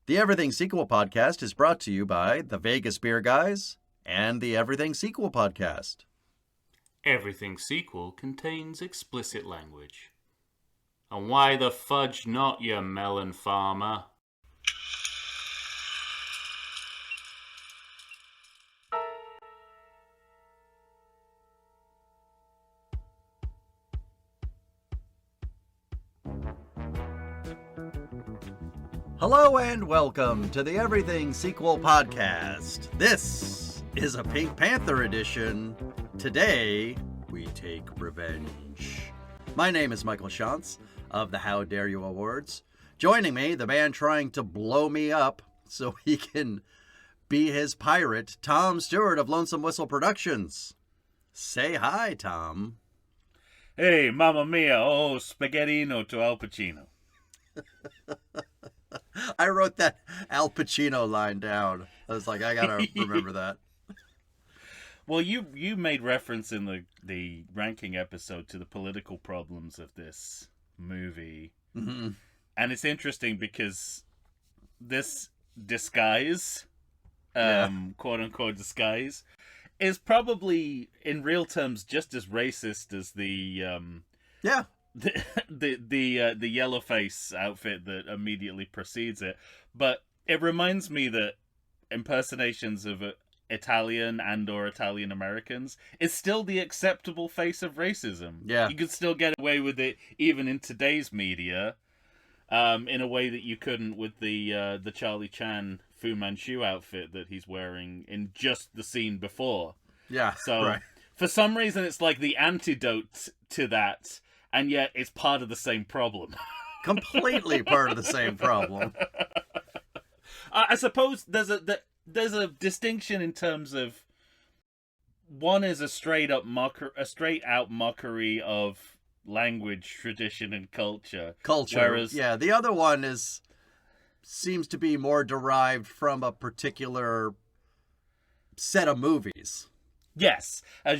The Everything Sequel podcast is brought to you by the Vegas Beer Guys and the Everything Sequel podcast. Everything sequel contains explicit language. And why the fudge not, you melon farmer? Hello and welcome to the Everything Sequel podcast. This is a Pink Panther edition. Today, we take revenge. My name is Michael Shantz of the How Dare You Awards. Joining me, the man trying to blow me up so he can be his pirate, Tom Stewart of Lonesome Whistle Productions. Say hi, Tom. Hey, mamma mia, oh, spaghettino to Al Pacino. I wrote that Al Pacino line down. I was like, I gotta remember that. Well, you made reference in the ranking episode to the political problems of this movie. Mm-hmm. And it's interesting because this disguise, quote-unquote disguise, is probably, in real terms, just as racist as the yellow face outfit that immediately precedes it. But it reminds me that impersonations of Italian and or Italian Americans is still the acceptable face of racism. Yeah. You could still get away with it even in today's media, in a way that you couldn't with the Charlie Chan Fu Manchu outfit that he's wearing in just the scene before. Yeah. So right. For some reason it's like the antidote to that, and yet it's part of the same problem. Completely part of the same problem. I suppose there's a distinction in terms of one is a straight out mockery of language, tradition, and culture. Whereas, the other one seems to be more derived from a particular set of movies. Yes, a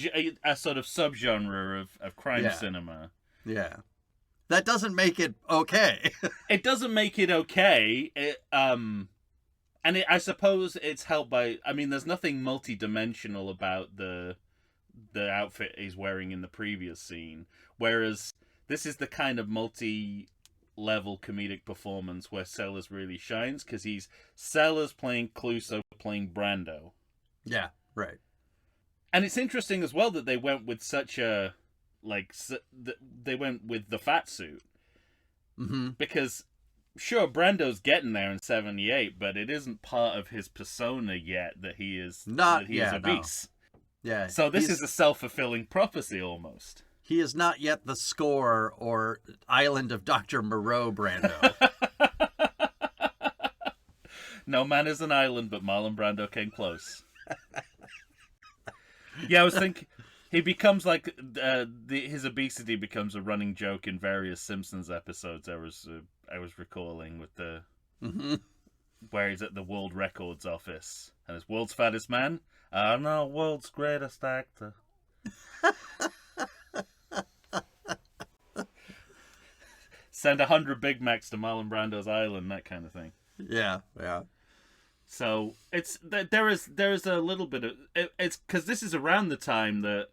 sort of subgenre of crime cinema. Yeah. That doesn't make it okay. It doesn't make it okay. I suppose it's helped by... I mean, there's nothing multi-dimensional about the outfit he's wearing in the previous scene. Whereas this is the kind of multi-level comedic performance where Sellers really shines, because he's Sellers playing Clouseau playing Brando. Yeah, right. And it's interesting as well that they went with such a... they went with the fat suit. Mm-hmm. Because, sure, Brando's getting there in 78, but it isn't part of his persona yet that he is obese. No. Yeah. So this is a self-fulfilling prophecy almost. He is not yet the Score or Island of Dr. Moreau Brando. No man is an island, but Marlon Brando came close. Yeah, I was thinking... He becomes like his obesity becomes a running joke in various Simpsons episodes. I was recalling with the where he's at the World Records office and it's world's fattest man. I know, world's greatest actor. Send 100 Big Macs to Marlon Brando's island, that kind of thing. Yeah, yeah. So there is a little bit of it's because this is around the time that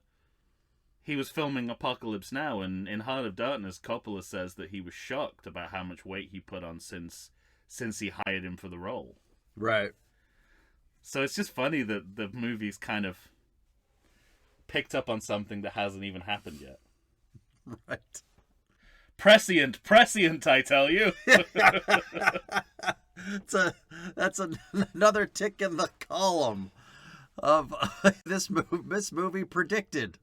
he was filming Apocalypse Now, and in Heart of Darkness, Coppola says that he was shocked about how much weight he put on since he hired him for the role. Right. So it's just funny that the movie's kind of picked up on something that hasn't even happened yet. Right. Prescient, I tell you. That's another tick in the column of this movie predicted.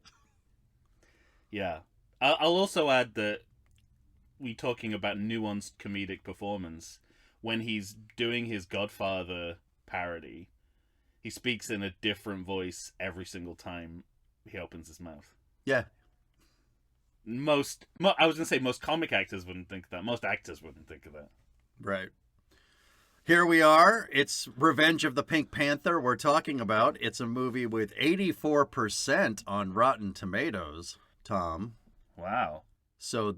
Yeah. I'll also add that we talking about nuanced comedic performance. When he's doing his Godfather parody, he speaks in a different voice every single time he opens his mouth. Yeah. I was going to say most comic actors wouldn't think of that. Most actors wouldn't think of that. Right. Here we are. It's Revenge of the Pink Panther we're talking about. It's a movie with 84% on Rotten Tomatoes, Tom. Wow. So,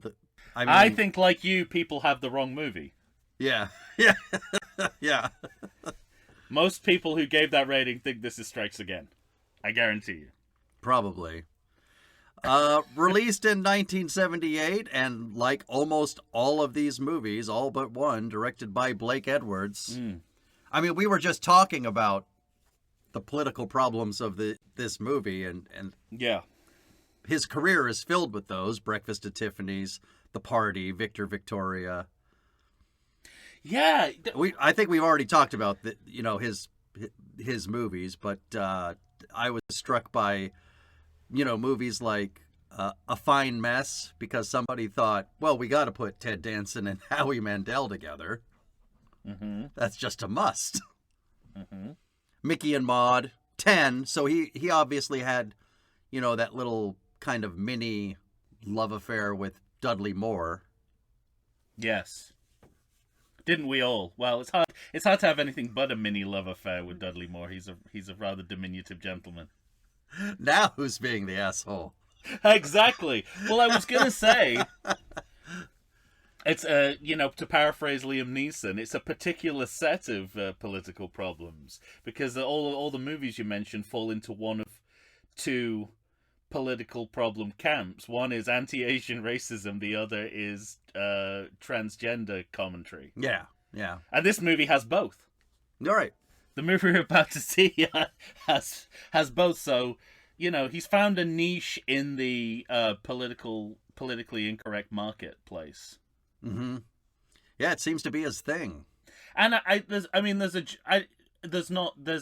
I think, like you, people have the wrong movie. Yeah. Yeah. Yeah. Most people who gave that rating think this is Strikes Again. I guarantee you. Probably. Released in 1978, and like almost all of these movies, all but one, directed by Blake Edwards. I mean, we were just talking about the political problems of this movie, and Yeah. his career is filled with those. Breakfast at Tiffany's, The Party, Victor, Victoria. Yeah. I think we've already talked about his movies, but I was struck by movies like A Fine Mess, because somebody thought, well, we got to put Ted Danson and Howie Mandel together. Mm-hmm. That's just a must. Mm-hmm. Mickey and Maude, 10. So he obviously had, that little kind of mini love affair with Dudley Moore. Yes. Didn't we all? Well, it's hard to have anything but a mini love affair with Dudley Moore. He's a rather diminutive gentleman. Now who's being the asshole? Exactly. Well, I was gonna say, it's to paraphrase Liam Neeson, it's a particular set of political problems, because all the movies you mentioned fall into one of two political problem camps. One is anti-Asian racism, the other is transgender commentary. Yeah, yeah. And this movie has both. All right. The movie we're about to see has both. So, he's found a niche in the politically incorrect marketplace. Mm-hmm. Yeah, it seems to be his thing. And there's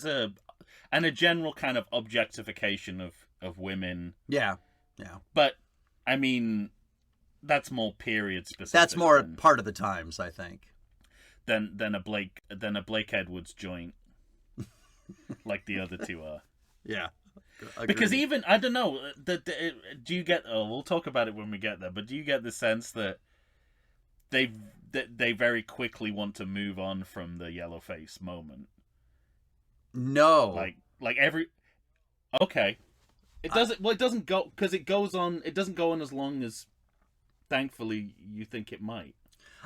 a general kind of objectification of women. Yeah, yeah. But I mean, that's more period specific. That's more part of the times, I think. Than a Blake Edwards joint, like the other two are. Yeah. Agreed. Because even, I don't know, do you get? Oh, we'll talk about it when we get there. But do you get the sense that they very quickly want to move on from the yellow face moment? No. Like every. Okay. It doesn't. Well, it doesn't go, because it goes on. It doesn't go on as long as, thankfully, you think it might.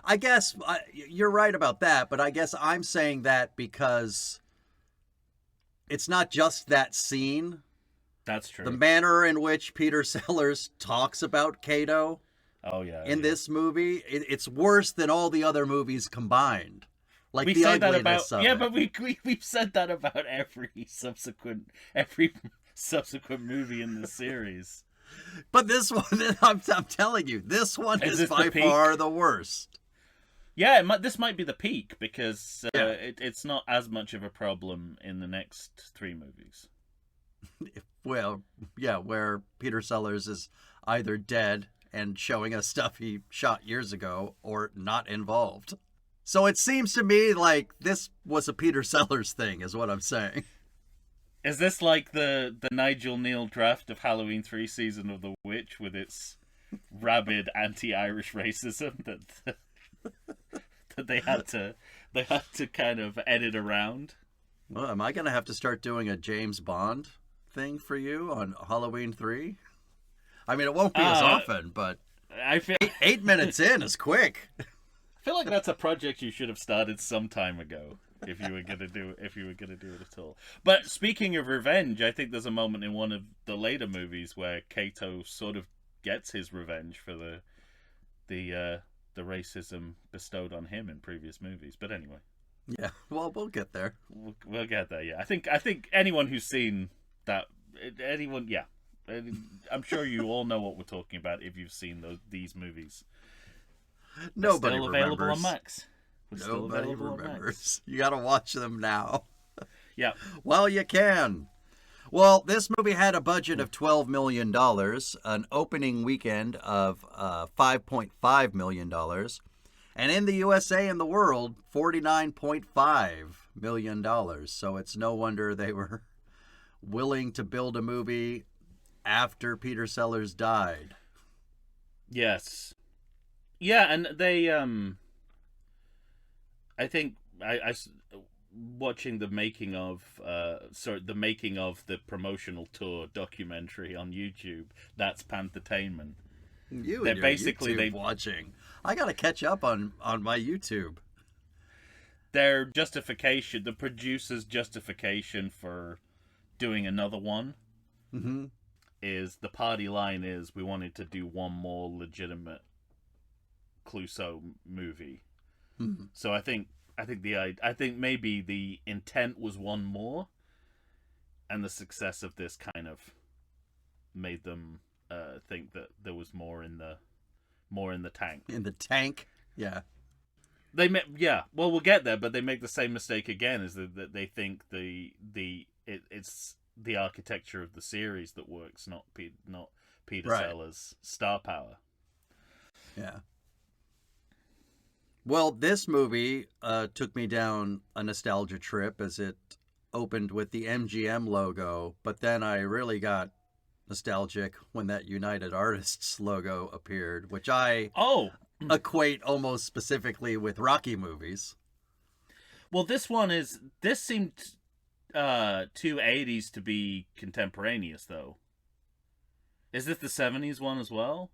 I guess you're right about that, but I guess I'm saying that because it's not just that scene. That's true. The manner in which Peter Sellers talks about Cato. Oh yeah. In this movie, it's worse than all the other movies combined. Like we the say that ugliness about of yeah, it. but we've said that about every subsequent movie in the series. But this one, I'm telling you, this one is by far the worst. Yeah, this might be the peak, because it's not as much of a problem in the next three movies. Well, yeah, where Peter Sellers is either dead and showing us stuff he shot years ago, or not involved. So it seems to me like this was a Peter Sellers thing, is what I'm saying. Is this like the Nigel Neal draft of Halloween 3 Season of the Witch, with its rabid anti-Irish racism that they had to kind of edit around? Well, am I going to have to start doing a James Bond thing for you on Halloween 3? I mean, it won't be as often, but I feel 8 minutes in is quick. I feel like that's a project you should have started some time ago, if you were gonna do it at all. But speaking of revenge, I think there's a moment in one of the later movies where Cato sort of gets his revenge for the racism bestowed on him in previous movies. But anyway, yeah, well, we'll get there. We'll get there. Yeah, I think anyone who's seen that, yeah, I'm sure you all know what we're talking about if you've seen these movies. Nobody still remembers. available on Max. Nobody remembers. You got to watch them now. Yeah. Well, you can. Well, this movie had a budget of $12 million, an opening weekend of $5.5 million, and in the USA and the world, $49.5 million. So it's no wonder they were willing to build a movie after Peter Sellers died. Yes. Yeah, and they, I think I watching the making of the promotional tour documentary on YouTube. That's Panthertainment. They're basically YouTube watching. I gotta catch up on my YouTube. their justification, the producer's justification for doing another one, Mm-hmm. is the party line is we wanted to do one more legitimate Clouseau movie. Mm-hmm. So I think maybe the intent was one more, and the success of this kind of made them think that there was more in the tank. In the tank, yeah. Well, we'll get there, but they make the same mistake again, is that they think it's the architecture of the series that works, not Peter Right. Sellers' star power. Yeah. Well, this movie took me down a nostalgia trip as it opened with the MGM logo, but then I really got nostalgic when that United Artists logo appeared, which I equate almost specifically with Rocky movies. Well, this seemed too 80s to be contemporaneous, though. Is this the 70s one as well?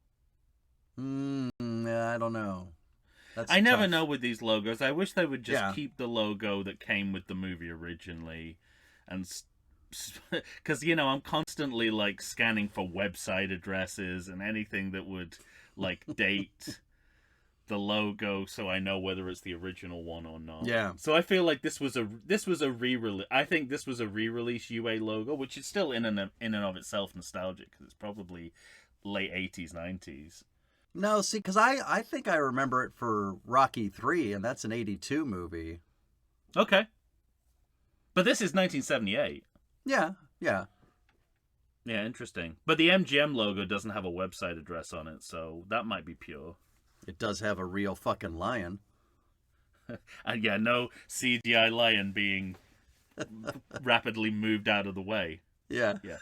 I don't know. I never tough. know with these logos. I wish they would just keep the logo that came with the movie originally, and because I'm constantly like scanning for website addresses and anything that would like date the logo, so I know whether it's the original one or not. Yeah. So I feel like this was a re-release. I think this was a re-release UA logo, which is still in and of itself nostalgic because it's probably late 80s, 90s. No, see, because I think I remember it for Rocky 3, and that's an 82 movie. Okay. But this is 1978. Yeah. Yeah, interesting. But the MGM logo doesn't have a website address on it, so that might be pure. It does have a real fucking lion. And yeah, no CGI lion being rapidly moved out of the way. Yeah. Yes.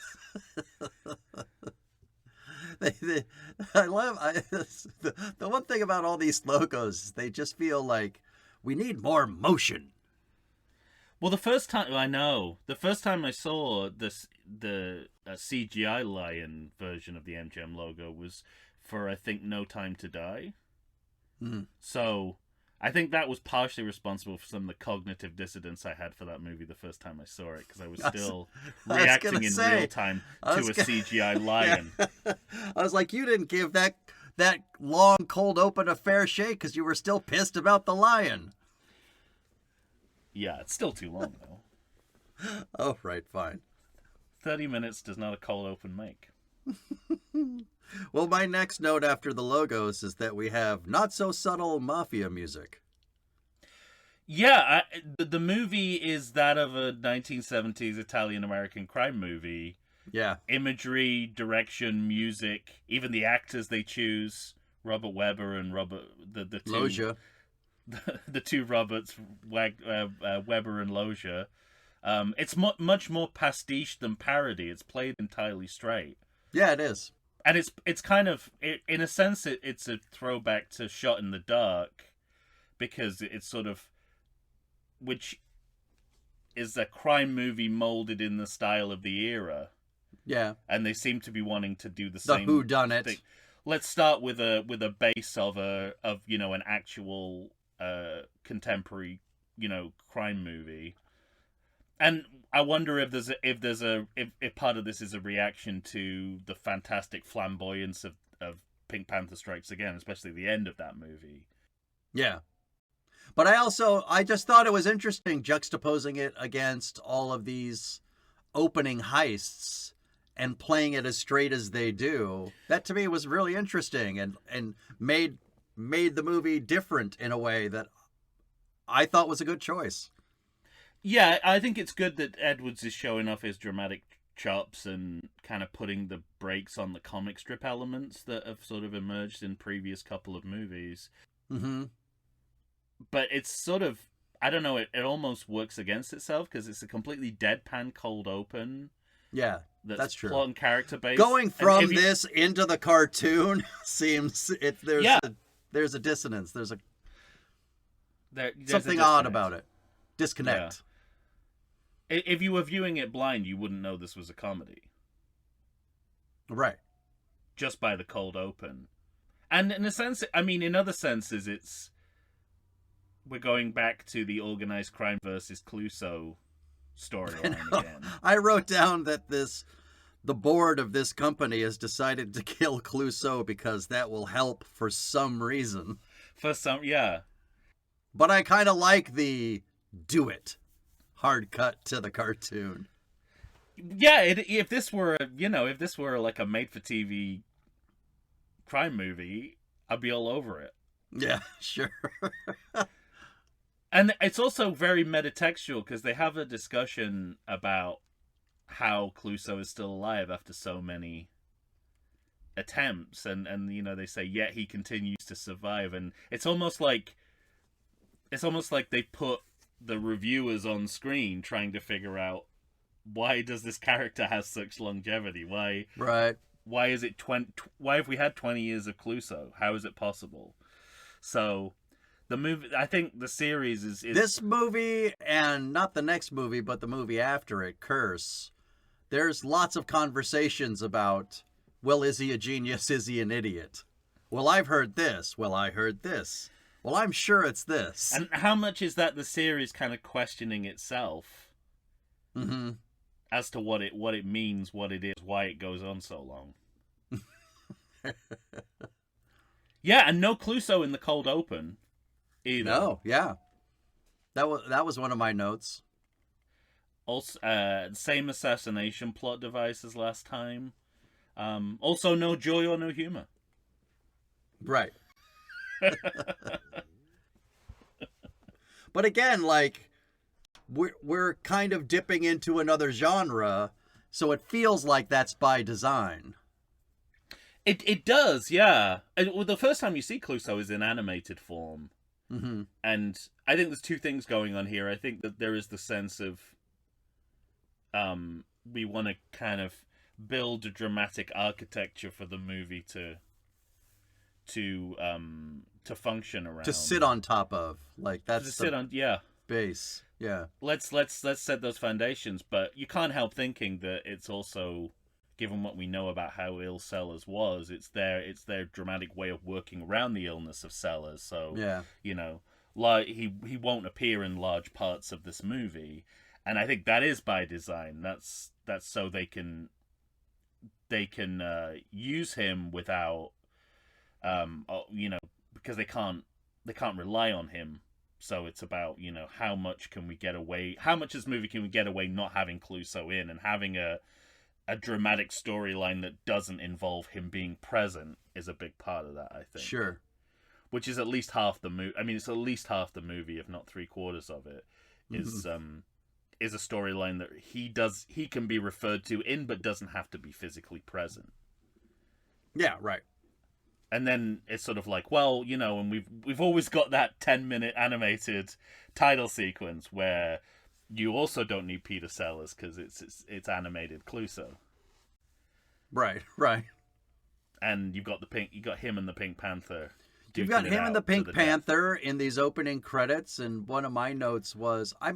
The one thing about all these logos is they just feel like we need more motion. Well, the first time I saw the CGI lion version of the MGM logo was for, I think, No Time to Die. Mm. So I think that was partially responsible for some of the cognitive dissonance I had for that movie the first time I saw it, because I was still reacting in real time to a CGI lion. Yeah. I was like, you didn't give that long cold open a fair shake because you were still pissed about the lion. Yeah, it's still too long though. Oh, right, fine. 30 minutes does not a cold open make. Well, my next note after the logos is that we have not so subtle mafia music. Yeah, the movie is that of a 1970s Italian-American crime movie. Yeah. Imagery, direction, music, even the actors they choose, Robert Webber and the two Loggia. the two Roberts, Webber and Loggia. It's much more pastiche than parody. It's played entirely straight. Yeah, it is. And it's kind of, in a sense, it's a throwback to Shot in the Dark, because it's sort of, which is a crime movie molded in the style of the era. Yeah. And they seem to be wanting to do the The same whodunit. thing. Let's start with a base of an actual contemporary crime movie. And I wonder if if part of this is a reaction to the fantastic flamboyance of Pink Panther Strikes Again, especially the end of that movie. Yeah. But I just thought it was interesting juxtaposing it against all of these opening heists and playing it as straight as they do. That to me was really interesting and made the movie different in a way that I thought was a good choice. Yeah, I think it's good that Edwards is showing off his dramatic chops and kind of putting the brakes on the comic strip elements that have sort of emerged in previous couple of movies. Mm-hmm. But it's sort of, I don't know, it almost works against itself because it's a completely deadpan cold open. Yeah, that's true. Plot and character based. Going from this into the cartoon seems there's a dissonance. There's something odd about it. Disconnect. Yeah. If you were viewing it blind, you wouldn't know this was a comedy. Right. Just by the cold open. And in a sense, I mean, in other senses, we're going back to the organized crime versus Clouseau storyline again. I wrote down that the board of this company has decided to kill Clouseau because that will help for some reason. Yeah. But I kind of like the do it hard cut to the cartoon. Yeah, if this were like a made-for-TV crime movie, I'd be all over it. Yeah, sure. And it's also very metatextual because they have a discussion about how Clouseau is still alive after so many attempts, and they say yet he continues to survive, and it's almost like they put the reviewers on screen trying to figure out why does this character have such longevity? Why is it why have we had 20 years of Clouseau? How is it possible? So the movie, I think the series is this movie, and not the next movie, but the movie after it, Curse. There's lots of conversations about, well, is he a genius? Is he an idiot? Well, I've heard this. Well, I heard this. Well, I'm sure it's this. And how much is that the series kind of questioning itself as to what it means, what it is, why it goes on so long? Yeah, and no Clouseau in the cold open either. No, yeah. That was one of my notes. Also, same assassination plot device as last time. Also, no joy or no humor. Right. But again, like, we're kind of dipping into another genre, so it feels like that's by design. It does, yeah. Well, the first time you see Clouseau is in animated form. Mm-hmm. And I think there's two things going on here. I think that there is the sense of we want to kind of build a dramatic architecture for the movie to function around, to sit on top of, like, that's to sit on, yeah, base. Yeah, let's set those foundations. But you can't help thinking that it's also, given what we know about how ill Sellers was, it's their dramatic way of working around the illness of Sellers. So yeah, like he won't appear in large parts of this movie, and I think that is by design. That's so they can use him without because they can't rely on him. So it's about how much can we get away? How much of this movie can we get away not having Clouseau in, and having a dramatic storyline that doesn't involve him being present is a big part of that, I think. Sure. Which is at least half the movie. I mean, it's at least half the movie, if not 3/4 of it, is a storyline that he can be referred to in, but doesn't have to be physically present. Yeah, right. And then it's sort of like, well, and we've always got that 10-minute animated title sequence where you also don't need Peter Sellers because it's animated Clouseau. Right. And you've got him and the Pink Panther. You've got him and the Pink Panther in these opening credits, and one of my notes was, I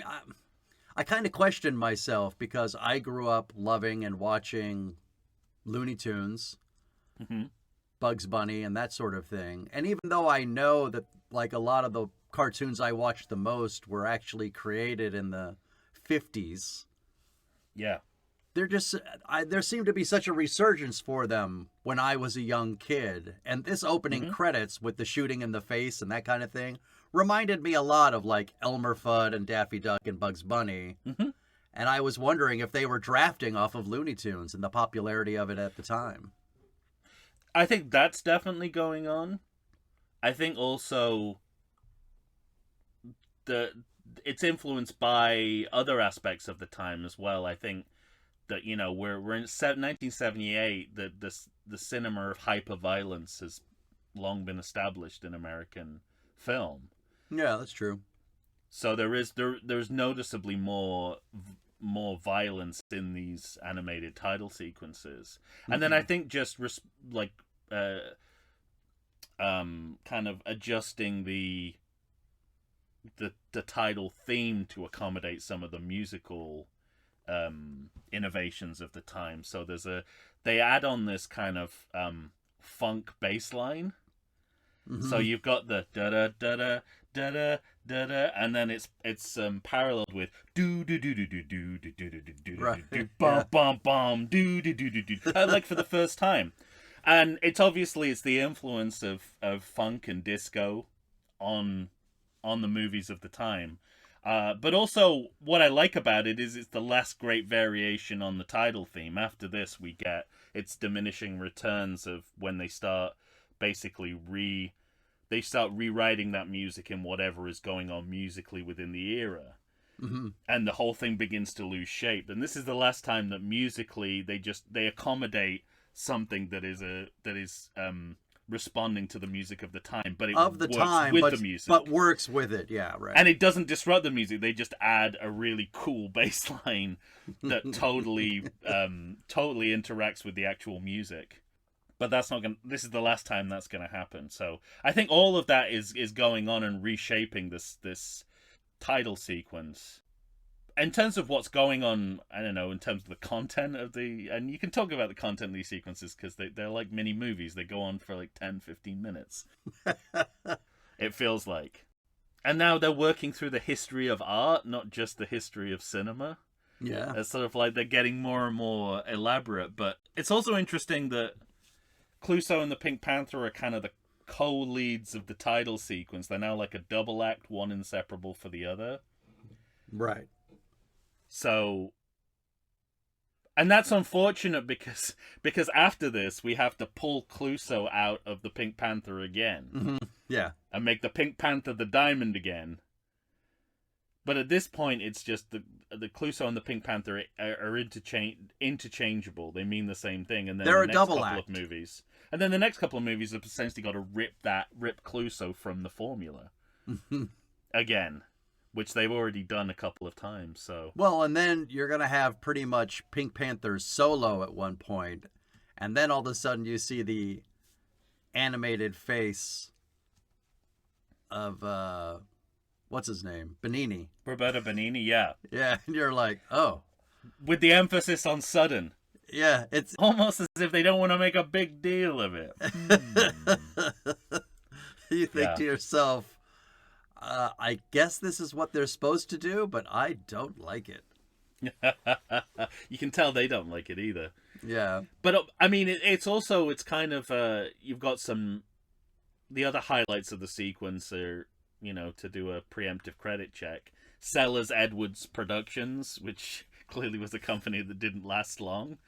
kind of questioned myself because I grew up loving and watching Looney Tunes, Bugs Bunny, and that sort of thing. And even though I know that, like, a lot of the cartoons I watched the most were actually created in the 50s. Yeah. There seemed to be such a resurgence for them when I was a young kid. And this opening credits with the shooting in the face and that kind of thing reminded me a lot of, like, Elmer Fudd and Daffy Duck and Bugs Bunny. And I was wondering if they were drafting off of Looney Tunes and the popularity of it at the time. I think that's definitely going on. I think also it's influenced by other aspects of the time as well. I think that we're in 1978. That the cinema of hyperviolence has long been established in American film. Yeah, that's true. So there's noticeably more violence in these animated title sequences, and then I think just kind of adjusting the title theme to accommodate some of the musical innovations of the time. So they add on this kind of funk bass line. So you've got the da da da da da da da da, and then it's paralleled with do do do do do do do do do do Right. do bum bum bum do do do do do, like for the first time, and it's the influence of funk and disco on the movies of the time. But also, what I like about it is it's the last great variation on the title theme. After this, we get its diminishing returns of when they start basically rewriting that music in whatever is going on musically within the era. Mm-hmm. And the whole thing begins to lose shape. And this is the last time that musically they accommodate something that is responding to the music of the time, but it Of the works time, with but, the music. but works with it. Yeah, right. And it doesn't disrupt the music. They just add a really cool bass line that totally interacts with the actual music. But that's not going. This is the last time that's going to happen. So I think all of that is going on and reshaping this title sequence. In terms of what's going on, I don't know, in terms of the content of and you can talk about the content of these sequences because they're like mini movies. They go on for like 10, 15 minutes. It feels like. And now they're working through the history of art, not just the history of cinema. Yeah. It's sort of like they're getting more and more elaborate. But it's also interesting that Clouseau and the Pink Panther are kind of the co-leads of the title sequence. They're now like a double act, one inseparable for the other. Right. So, and that's unfortunate because after this we have to pull Clouseau out of the Pink Panther again. Mm-hmm. Yeah. And make the Pink Panther the Diamond again. But at this point, it's just the Clouseau and the Pink Panther are interchangeable. They mean the same thing. And then They're the a next double couple act. of movies, and then the next couple of movies have essentially got to rip Clouseau from the formula again, which they've already done a couple of times. So well, and then you're gonna have pretty much Pink Panther solo at one point, and then all of a sudden you see the animated face of what's his name? Benigni. Roberto Benigni, yeah. Yeah, and you're like, oh. With the emphasis on sudden. Yeah, it's almost as if they don't want to make a big deal of it. You think to yourself, I guess this is what they're supposed to do, but I don't like it. You can tell they don't like it either. Yeah. But, I mean, it's kind of, you've got the other highlights of the sequence are, to do a preemptive credit check. Sellers Edwards Productions, which clearly was a company that didn't last long,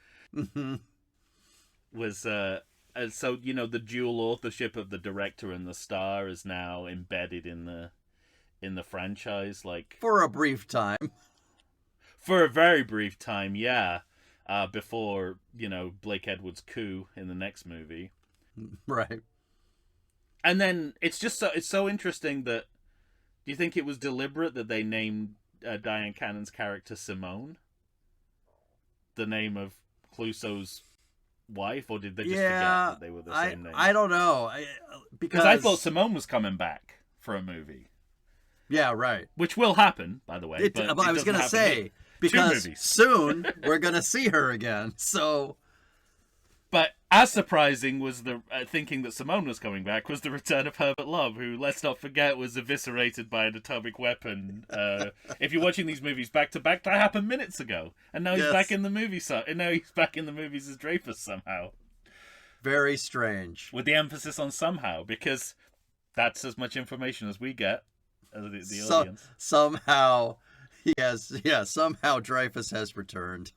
was, so, the dual authorship of the director and the star is now embedded in the franchise, like for a brief time. For a very brief time, yeah. Before, Blake Edwards' coup in the next movie. Right. And then it's so interesting that, do you think it was deliberate that they named Diane Cannon's character Simone? The name of Clouseau's wife, or did they just forget that they were the same name? I don't know. Because I thought Simone was coming back for a movie. Yeah, right. Which will happen, by the way. I was going to say, because soon we're going to see her again. So, but as surprising was the thinking that Simone was coming back was the return of Herbert Love, who, let's not forget, was eviscerated by an atomic weapon. If you're watching these movies back to back, that happened minutes ago, and now he's back in the movie. And now he's back in the movies as Dreyfus somehow. Very strange. With the emphasis on somehow, because that's as much information as we get as the audience. Somehow, somehow Dreyfus has returned.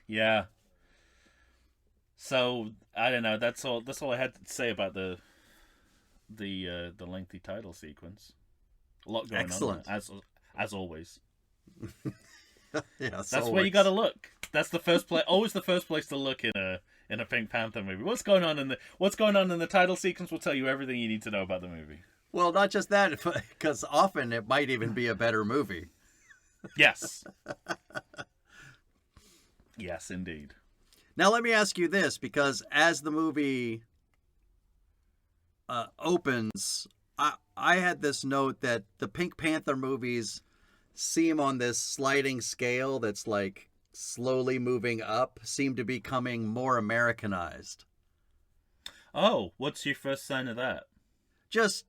Yeah. So I don't know. That's all I had to say about the lengthy title sequence. A lot going on, as always. Yes, that's where you got to look. That's the first place. Always the first place to look in a Pink Panther movie. What's going on in the title sequence will tell you everything you need to know about the movie. Well, not just that, because often it might even be a better movie. Yes. Yes, indeed. Now, let me ask you this, because as the movie opens, I had this note that the Pink Panther movies seem on this sliding scale that's like slowly moving up, seem to be becoming more Americanized. Oh, what's your first sign of that? just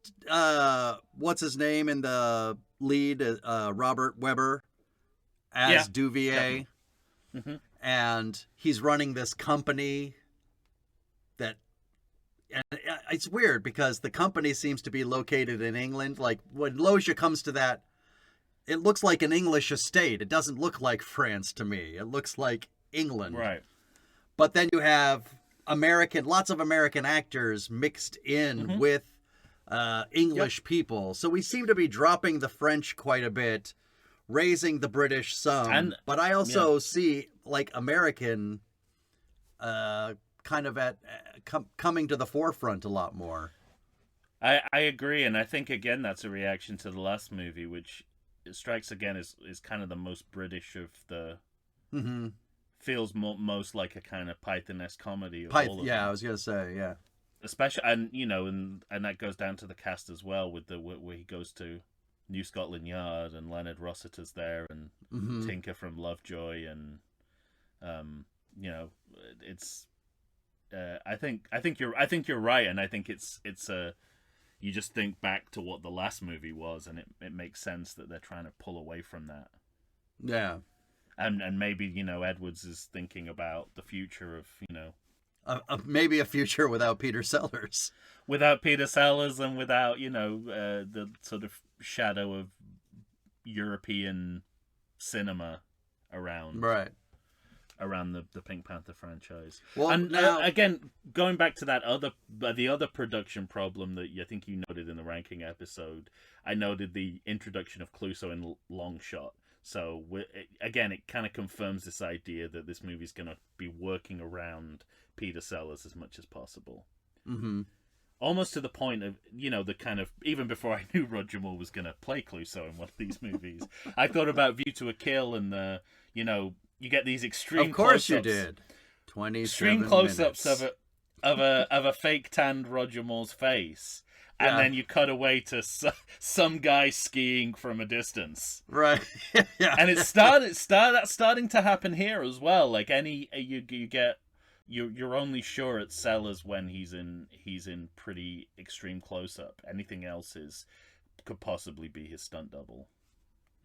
what's his name in the lead, Robert Webber as Duvier. Mm-hmm. And he's running this company that, and it's weird because the company seems to be located in England. Like when Loja comes to that, it looks like an English estate. It doesn't look like France to me. It looks like England. Right. But then you have lots of American actors mixed in with English people. So we seem to be dropping the French quite a bit, raising the British some. But I also see like American kind of coming to the forefront a lot more. I agree, and I think again that's a reaction to the last movie, which it strikes again is kind of the most British of the. Mm-hmm. Feels most like a kind of Python-esque comedy. All of them. I was gonna say, yeah. Especially, and you know, and that goes down to the cast as well, with the where he goes to New Scotland Yard, and Leonard Rossiter's there, and Tinker from Lovejoy, and you know, it's. I think you're right, and I think it's you just think back to what the last movie was, and it makes sense that they're trying to pull away from that. Yeah. And maybe, you know, Edwards is thinking about the future of, you know... maybe a future without Peter Sellers. Without Peter Sellers and without, you know, the sort of shadow of European cinema around. Right. Around the Pink Panther franchise. Well, and now... again, going back to the other production problem that I think you noted in the ranking episode, I noted the introduction of Clouseau in Long Shot. So, again, it kind of confirms this idea that this movie's going to be working around Peter Sellers as much as possible. Mm-hmm. Almost to the point of, you know, the kind of... Even before I knew Roger Moore was going to play Clouseau in one of these movies, I thought about View to a Kill and, you know, you get these extreme close-ups. You did. 27 extreme close-ups minutes. of a fake-tanned Roger Moore's face. And then you cut away to some guy skiing from a distance, right? Yeah, and that's starting to happen here as well. Like you're only sure it's Sellers when he's in pretty extreme close up. Anything else could possibly be his stunt double,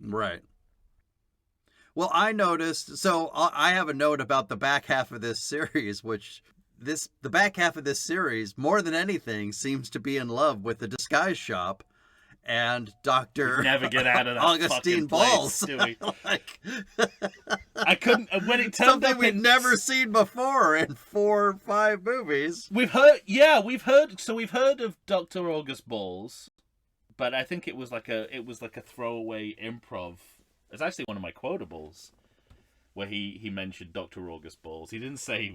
right? Well, I noticed. So I have a note about the back half of this series, which. The back half of this series, more than anything, seems to be in love with the disguise shop and Dr. Never get out of that Augustine Balls. Do we? I couldn't when it turned something up we'd never seen before in 4 or 5 movies. We've heard of Dr. August Balls, but I think it was like a throwaway improv. It's actually one of my quotables. Where he mentioned Dr. August Balls. He didn't say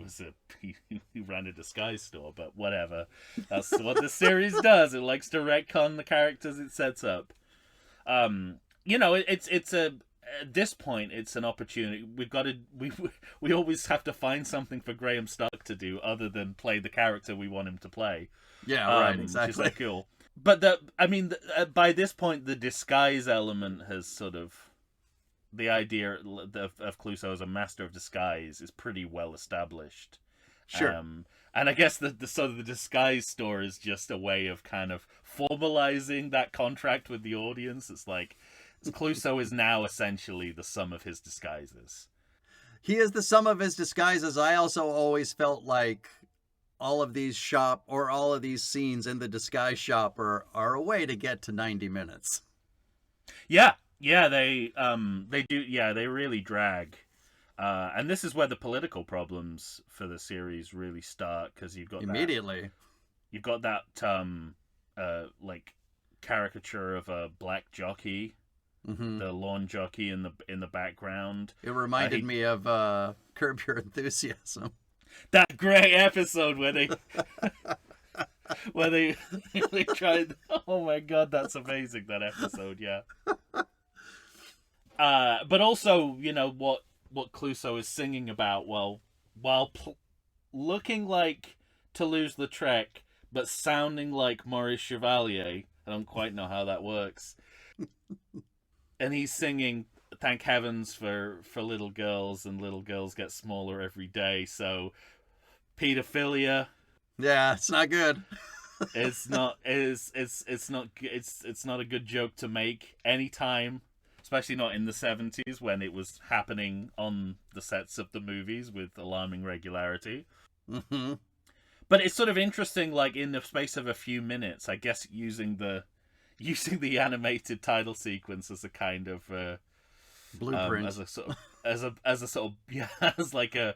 he ran a disguise store, but whatever. That's what the series does. It likes to retcon the characters it sets up. You know, it's at this point it's an opportunity. We always have to find something for Graham Stark to do other than play the character we want him to play. Yeah, right, exactly. Which is cool. But by this point the disguise element has sort of. The idea of Clouseau as a master of disguise is pretty well established. Sure. And I guess the disguise store is just a way of kind of formalizing that contract with the audience. It's like Clouseau is now essentially the sum of his disguises. He is the sum of his disguises. I also always felt like all of these scenes in the disguise shop are a way to get to 90 minutes. Yeah, they do. Yeah, they really drag, and this is where the political problems for the series really start because you've got you've got that like caricature of a black jockey, the lawn jockey in the background. It reminded me of Curb Your Enthusiasm. That great episode where they. Where they tried. Oh my god, that's amazing! That episode, yeah. But also, you know what Clouseau is singing about while looking like Toulouse-Lautrec, but sounding like Maurice Chevalier. I don't quite know how that works. And he's singing "Thank Heavens for little girls, and little girls get smaller every day." So, pedophilia. Yeah, it's not good. It's not it's not a good joke to make anytime, especially not in the 70s when it was happening on the sets of the movies with alarming regularity. Mm-hmm. But it's sort of interesting, like in the space of a few minutes, I guess using the animated title sequence as a kind of Blueprint. as a sort of yeah, as like a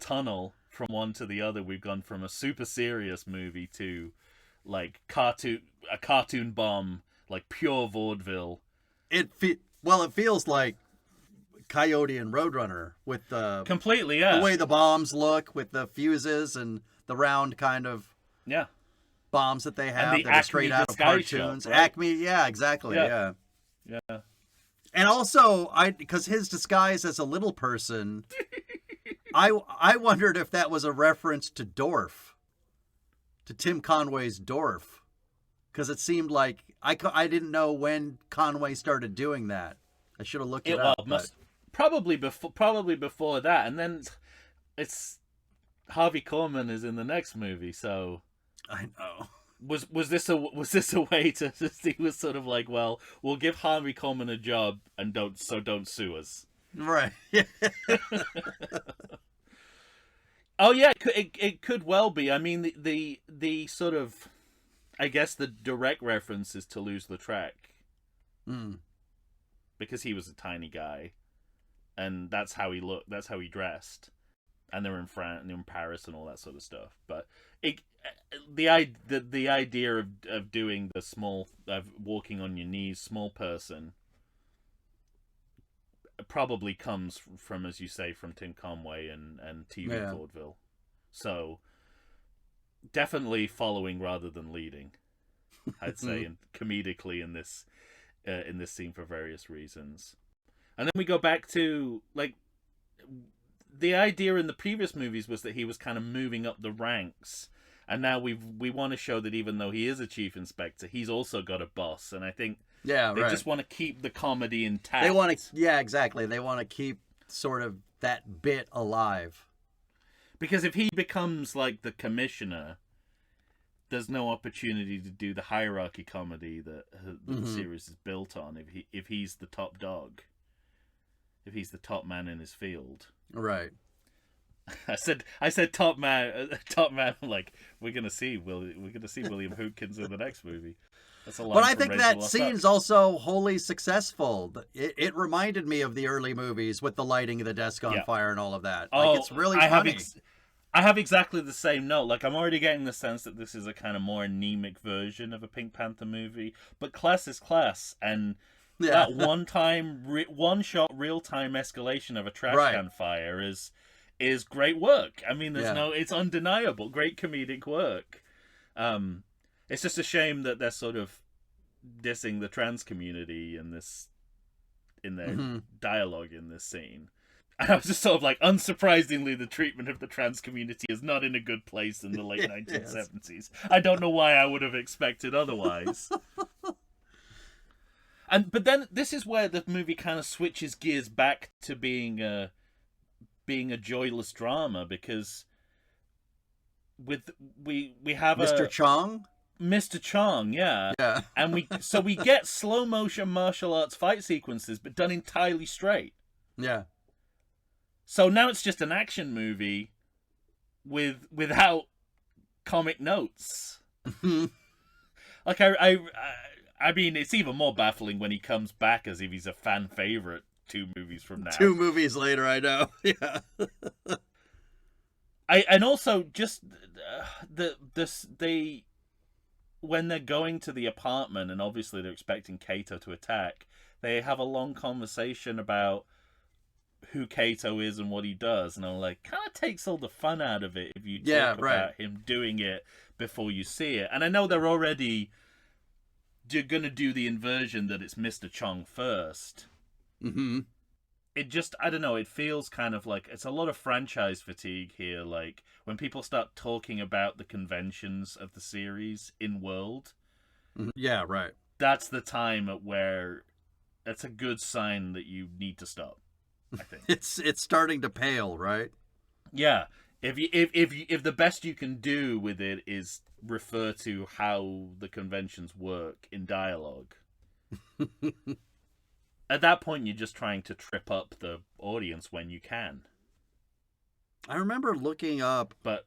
tunnel from one to the other. We've gone from a super serious movie to like a cartoon bomb, like pure vaudeville. It feels like Coyote and Roadrunner with the Completely, yeah. the way the bombs look with the fuses and the round kind of Yeah. bombs that they have the that are straight Acme out of disguise cartoons. shop, right? Acme, yeah, exactly, yeah. Yeah. And also, because his disguise as a little person, I wondered if that was a reference to Dorf, to Tim Conway's Dorf, because it seemed like I didn't know when Conway started doing that. I should have looked it up. Probably before that, and then it's Harvey Korman is in the next movie, so I know. Was this a way to he was sort of like, well, we'll give Harvey Korman a job and don't sue us. Right. Oh yeah, it could well be. I mean, the sort of, I guess the direct reference is Toulouse-Lautrec. Because he was a tiny guy, and that's how he looked. That's how he dressed, and they're in France and in Paris and all that sort of stuff. But the idea of doing the small, of walking on your knees, small person, probably comes from, as you say, from Tim Conway and TV vaudeville. So definitely following rather than leading, I'd say, and comedically in this scene for various reasons. And then we go back to, like, the idea in the previous movies was that he was kind of moving up the ranks, and now we want to show that even though he is a chief inspector, he's also got a boss. And I think they just want to keep the comedy intact. They want to, yeah, exactly. They want to keep sort of that bit alive. Because if he becomes like the commissioner, there's no opportunity to do the hierarchy comedy that the series is built on. If he's the top dog, if he's the top man in his field, right? I said top man. Like we're gonna see William Hootkins in the next movie. That's a line. But I think that scene's also wholly successful. It reminded me of the early movies with the lighting of the desk on fire and all of that. Like, it's really funny. I have exactly the same note. Like, I'm already getting the sense that this is a kind of more anemic version of a Pink Panther movie. But class is class, and that one-shot, real-time escalation of a trash can fire is great work. I mean, it's undeniable. Great comedic work. It's just a shame that they're sort of dissing the trans community in their dialogue in this scene. And I was just sort of like, unsurprisingly, the treatment of the trans community is not in a good place in the late 1970s. Yes. I don't know why I would have expected otherwise. But then this is where the movie kind of switches gears back to being a joyless drama, because we have Mr. Chong? Mr. Chong, yeah. And we get slow motion martial arts fight sequences, but done entirely straight. Yeah. So now it's just an action movie without comic notes. Like I mean, it's even more baffling when he comes back as if he's a fan favorite 2 movies from now. 2 movies later, I know. Yeah. And also just when they're going to the apartment and obviously they're expecting Kato to attack, they have a long conversation about who Kato is and what he does, and I'm like, kind of takes all the fun out of it if you talk about him doing it before you see it. And I know they're already gonna do the inversion that it's Mr. Chong first. It just, I don't know, it feels kind of like it's a lot of franchise fatigue here. Like when people start talking about the conventions of the series in world, yeah, right, that's the time at where it's a good sign that you need to stop. I think it's starting to pale, right? Yeah. If the best you can do with it is refer to how the conventions work in dialogue. At that point, you're just trying to trip up the audience when you can. I remember looking up But,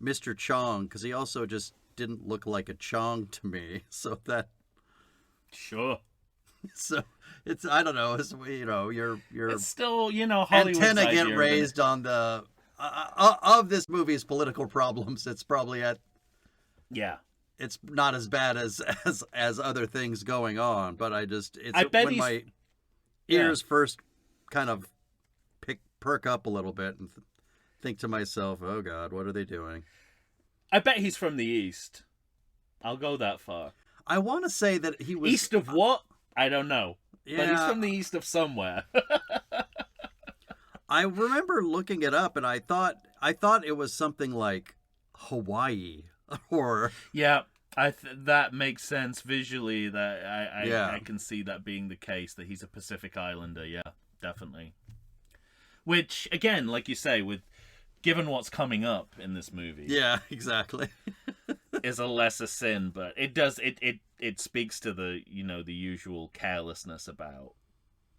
Mr. Chong, because he also just didn't look like a Chong to me. So that, sure. so it's, I don't know, it's, your It's still, Hollywood's antenna idea get of raised on the of this movie's political problems. It's probably Yeah. it's not as bad as other things going on, but I bet when he's- my ears first kind of perk up a little bit and think to myself, oh God, what are they doing? I bet he's from the East. I'll go that far. I want to say that he was East of what? I don't know. Yeah, But he's from the east of somewhere. I remember looking it up, and I thought it was something like Hawaii or Yeah, that makes sense visually. That Yeah. I can see that being the case. That he's a Pacific Islander. Yeah, definitely. Which again, like you say, given what's coming up in this movie, yeah, exactly. is a lesser sin. But it speaks to the the usual carelessness about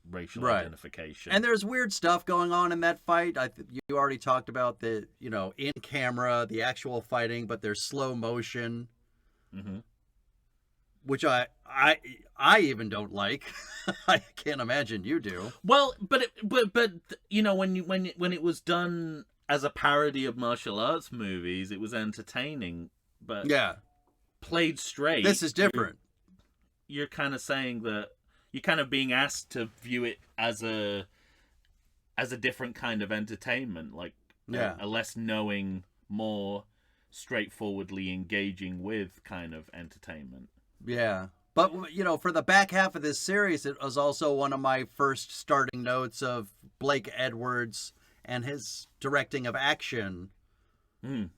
racial Right. identification. And there's weird stuff going on in that fight. You already talked about the in camera, the actual fighting, but there's slow motion, Mhm. which I even don't like. I can't imagine you do. Well, but when it was done as a parody of martial arts movies, it was entertaining. But Yeah, played straight, this is different. You're kind of saying that you're kind of being asked to view it as a different kind of entertainment, like Yeah. a less knowing, more straightforwardly engaging with kind of entertainment. Yeah. But, for the back half of this series, it was also one of my first starting notes of Blake Edwards and his directing of action. Mm.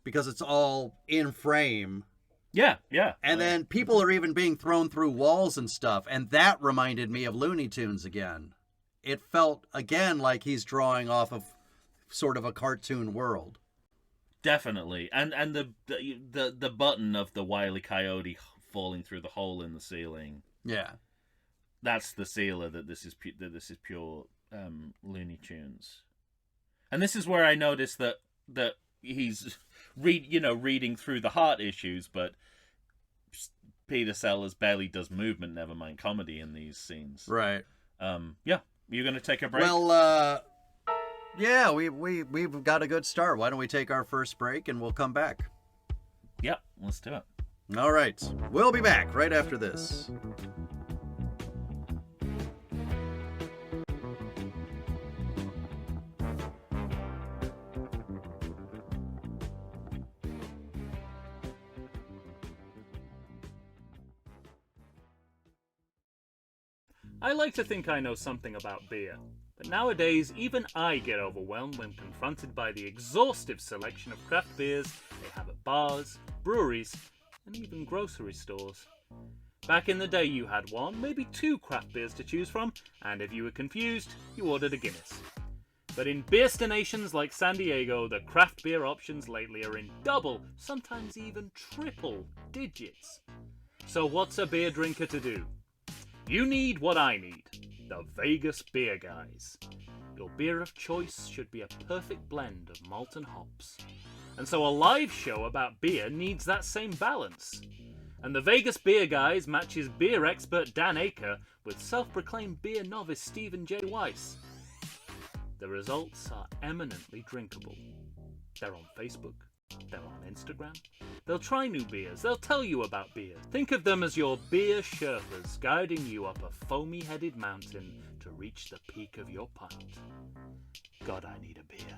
Because it's all in frame. Yeah. And then people are even being thrown through walls and stuff. And that reminded me of Looney Tunes again. It felt, again, like he's drawing off of sort of a cartoon world. Definitely, and the button of the Wile E. Coyote falling through the hole in the ceiling. Yeah, That's the sealer that this is pure Looney Tunes, and this is where I noticed that he's reading through the heart issues, but Peter Sellers barely does movement, never mind comedy in these scenes. right. Yeah, you're gonna take a break. Well, yeah, we've got a good start. Why don't we take our first break and we'll come back? Yep, let's do it. All right, we'll be back right after this. I like to think I know something about beer, but nowadays even I get overwhelmed when confronted by the exhaustive selection of craft beers they have at bars, breweries, and even grocery stores. Back in the day you had one, maybe two craft beers to choose from, and if you were confused, you ordered a Guinness. But in beerstinations like San Diego, the craft beer options lately are in double, sometimes even triple digits. So what's a beer drinker to do? You need what I need, the Vegas Beer Guys. Your beer of choice should be a perfect blend of malt and hops. And so a live show about beer needs that same balance. And the Vegas Beer Guys matches beer expert Dan Aker with self-proclaimed beer novice Stephen J. Weiss. The results are eminently drinkable. They're on Facebook. They're on Instagram. They'll try new beers. They'll tell you about beer. Think of them as your beer Sherpas guiding you up a foamy-headed mountain to reach the peak of your pint. God, I need a beer.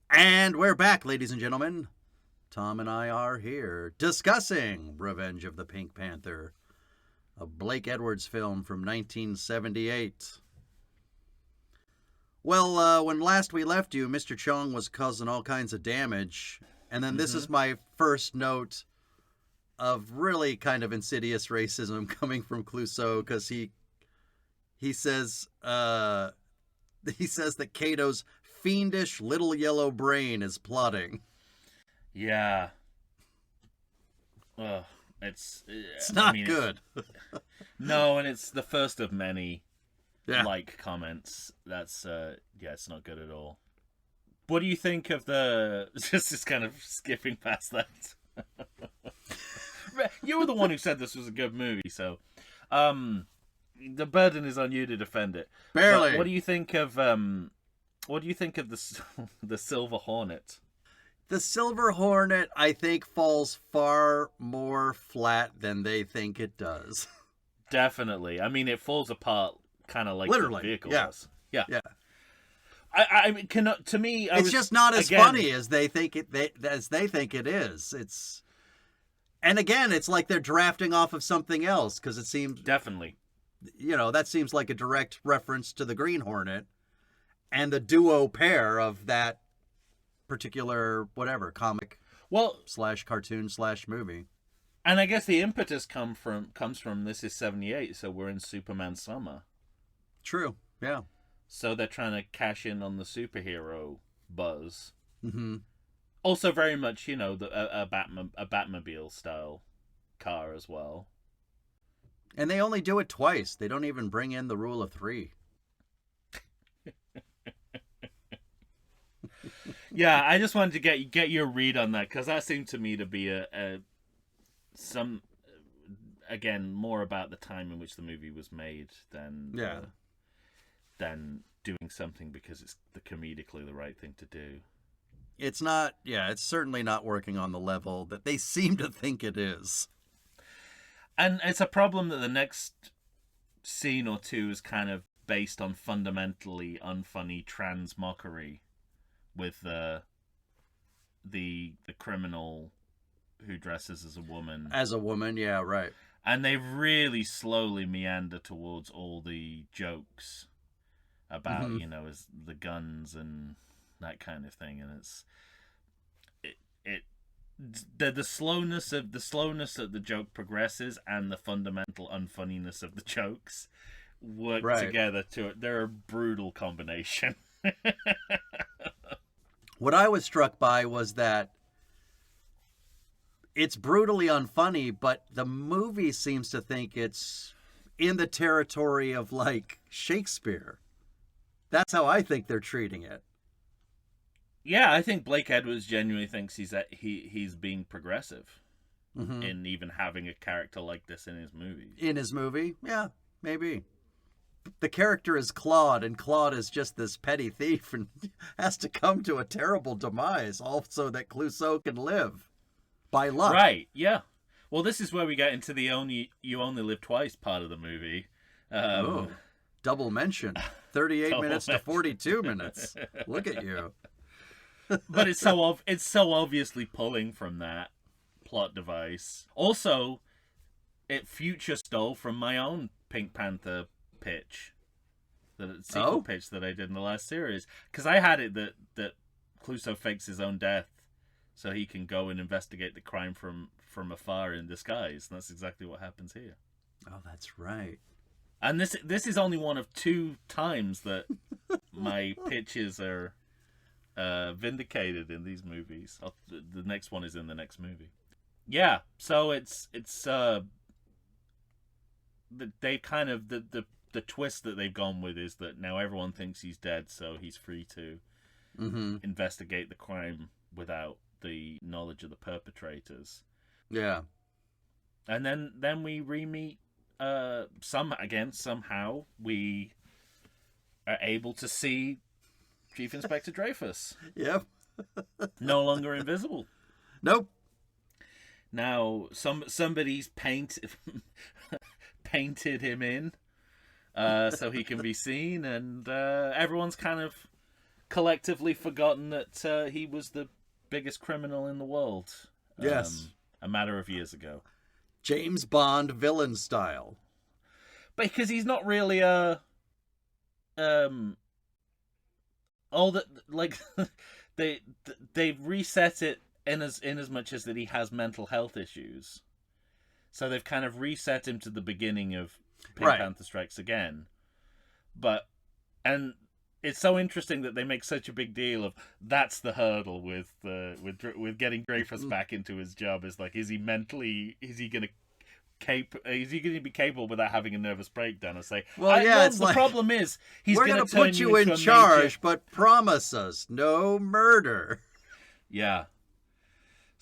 And we're back, ladies and gentlemen. Tom and I are here discussing Revenge of the Pink Panther, a Blake Edwards film from 1978. Well, when last we left you, Mr. Chong was causing all kinds of damage. And then this is my first note of really kind of insidious racism coming from Clouseau, because he he says that Kato's fiendish little yellow brain is plotting. Yeah. It's not good. No, and it's the first of many Yeah. comments. That's it's not good at all. What do you think of the just kind of skipping past that? You were the one who said this was a good movie, so the burden is on you to defend it. Barely. But what do you think of the the Silver Hornet? The Silver Hornet, I think, falls far more flat than they think it does. Definitely. I mean, it falls apart kind of like Literally, the vehicle yeah. does. Yeah. Yeah. I mean, to me, it's just not as funny as they think it is. And again, it's like they're drafting off of something else because it seems definitely, that seems like a direct reference to the Green Hornet and the duo pair of that particular comic, / cartoon / movie. And I guess the impetus comes from this is 78, so we're in Superman summer. True. Yeah. So they're trying to cash in on the superhero buzz. Mm-hmm. Also, very much, a Batmobile style car as well. And they only do it twice. They don't even bring in the rule of 3. Yeah, I just wanted to get your read on that because that seemed to me to be again more about the time in which the movie was made than doing something because it's comedically the right thing to do. It's not. Yeah, it's certainly not working on the level that they seem to think it is. And it's a problem that the next scene or two is kind of based on fundamentally unfunny trans mockery with the criminal who dresses as a woman. As a woman, yeah, right. And they really slowly meander towards all the jokes about, as the guns and that kind of thing. And the slowness that the joke progresses and the fundamental unfunniness of the jokes work together they're a brutal combination. What I was struck by was that it's brutally unfunny, but the movie seems to think it's in the territory of like Shakespeare. That's how I think they're treating it. Yeah, I think Blake Edwards genuinely thinks he's being progressive in even having a character like this in his movie. In his movie? Yeah, maybe. The character is Claude, and Claude is just this petty thief and has to come to a terrible demise, all so that Clouseau can live. By luck. Right, yeah. Well, this is where we get into the You Only Live Twice part of the movie. Double mention. 38 minutes to 42 minutes. Look at you. But it's so obviously pulling from that plot device. Also, it future stole from my own Pink Panther pitch, the sequel pitch that I did in the last series, because I had it that Clouseau fakes his own death so he can go and investigate the crime from afar in disguise, and that's exactly what happens here. Oh, that's right. And this is only one of 2 times that my pitches are vindicated in these movies. The next one is in the next movie. Yeah, so it's they kind of the twist that they've gone with is that now everyone thinks he's dead, so he's free to investigate the crime without the knowledge of the perpetrators. Yeah. And then we re-meet somehow we are able to see Chief Inspector Dreyfus. Yep. No longer invisible. Nope. Now somebody's painted him in so he can be seen, and everyone's kind of collectively forgotten that he was the biggest criminal in the world. Yes. A matter of years ago. James Bond villain style. Because he's not really a all that, like, they've reset it in as much as that he has mental health issues. So they've kind of reset him to the beginning of Pink Panther Strikes Again. And it's so interesting that they make such a big deal of that's the hurdle with getting Dreyfus back into his job. Is like, is he going to be capable without having a nervous breakdown and say, well, yeah, the problem is he's we're going to put you in charge, but promise us no murder. Yeah.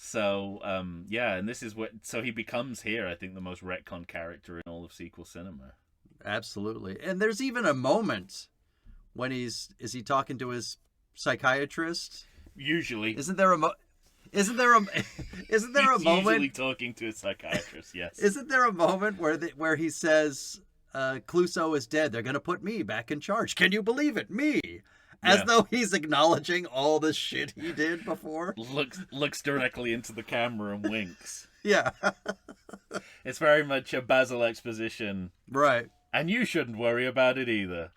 So, and this is so he becomes here, I think, the most retcon character in all of sequel cinema. Absolutely. And there's even a moment when is he talking to his psychiatrist? Usually. Isn't there a moment? Usually talking to a psychiatrist, yes. Isn't there a moment where he says, Clouseau is dead. They're going to put me back in charge. Can you believe it? Me. As though he's acknowledging all the shit he did before. Looks directly into the camera and winks. Yeah. It's very much a Basil exposition. Right. And you shouldn't worry about it either.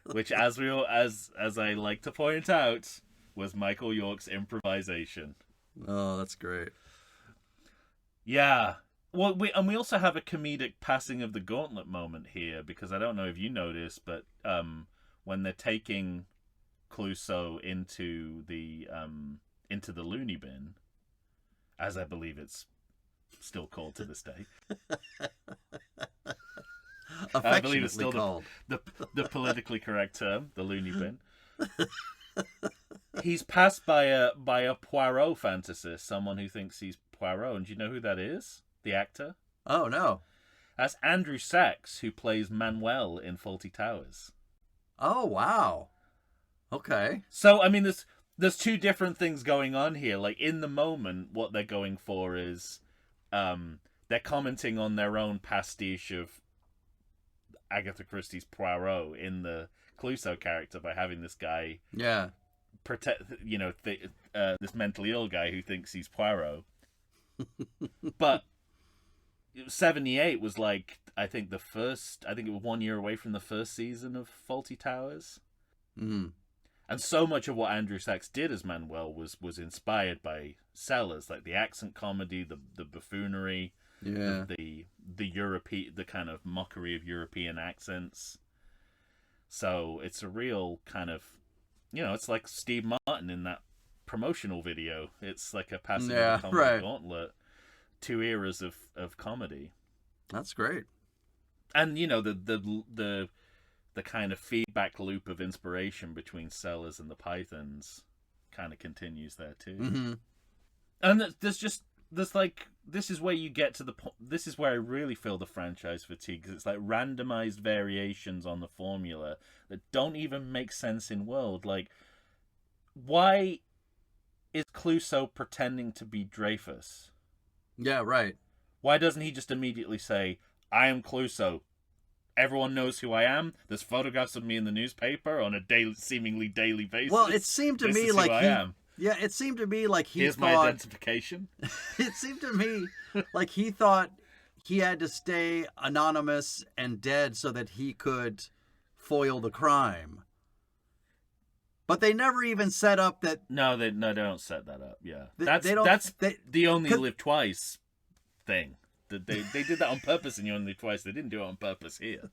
Which, as I like to point out, was Michael York's improvisation. Oh, that's great. Yeah. Well, we also have a comedic passing of the gauntlet moment here, because I don't know if you noticed, but when they're taking Clouseau into the loony bin, as I believe it's still called to this day. I believe it's still called the politically correct term, the loony bin. He's passed by a Poirot fantasist, someone who thinks he's Poirot, and do you know who that is? The actor? Oh, no. That's Andrew Sachs, who plays Manuel in Fawlty Towers. Oh, wow. Okay. So, I mean, there's two different things going on here. Like, in the moment, what they're going for is they're commenting on their own pastiche of Agatha Christie's Poirot in the Clouseau character by having this guy this mentally ill guy who thinks he's Poirot. But 78 was like, I think it was 1 year away from the first season of Fawlty Towers. Mm. And so much of what Andrew Sachs did as Manuel was inspired by Sellers, like the accent comedy, the buffoonery, the European, the kind of mockery of European accents. So it's a real kind of, it's like Steve Martin in that promotional video. It's like a passing of the comedy gauntlet. 2 eras of comedy. That's great. And the kind of feedback loop of inspiration between Sellers and the Pythons kind of continues there too. Mm-hmm. And this is where you get to the point. This is where I really feel the franchise fatigue, because it's like randomized variations on the formula that don't even make sense in world. Like, why is Clouseau pretending to be Dreyfus? Yeah, right. Why doesn't he just immediately say, I am Clouseau. Everyone knows who I am. There's photographs of me in the newspaper on a seemingly daily basis. Well, it seemed to me like I am. Yeah, it seemed to me like he Here's thought... my identification. It seemed to me like he thought he had to stay anonymous and dead so that he could foil the crime. But they never even set up that... No, they don't set that up, yeah. That's the Only Live Twice thing. They did that on purpose in You Only Live Twice. They didn't do it on purpose here.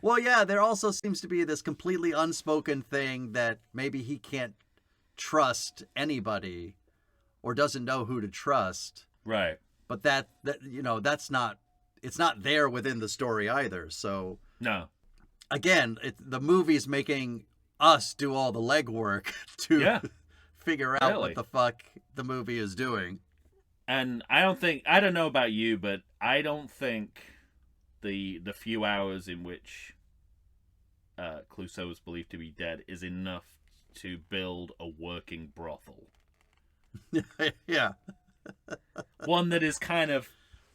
Well, yeah, there also seems to be this completely unspoken thing that maybe he can't trust anybody or doesn't know who to trust. Right. But that's not... It's not there within the story either, so... No. Again, the movie's making us do all the legwork to figure out what the fuck the movie is doing. And I don't know about you, but I don't think the few hours in which Clouseau is believed to be dead is enough to build a working brothel. Yeah. One that is kind of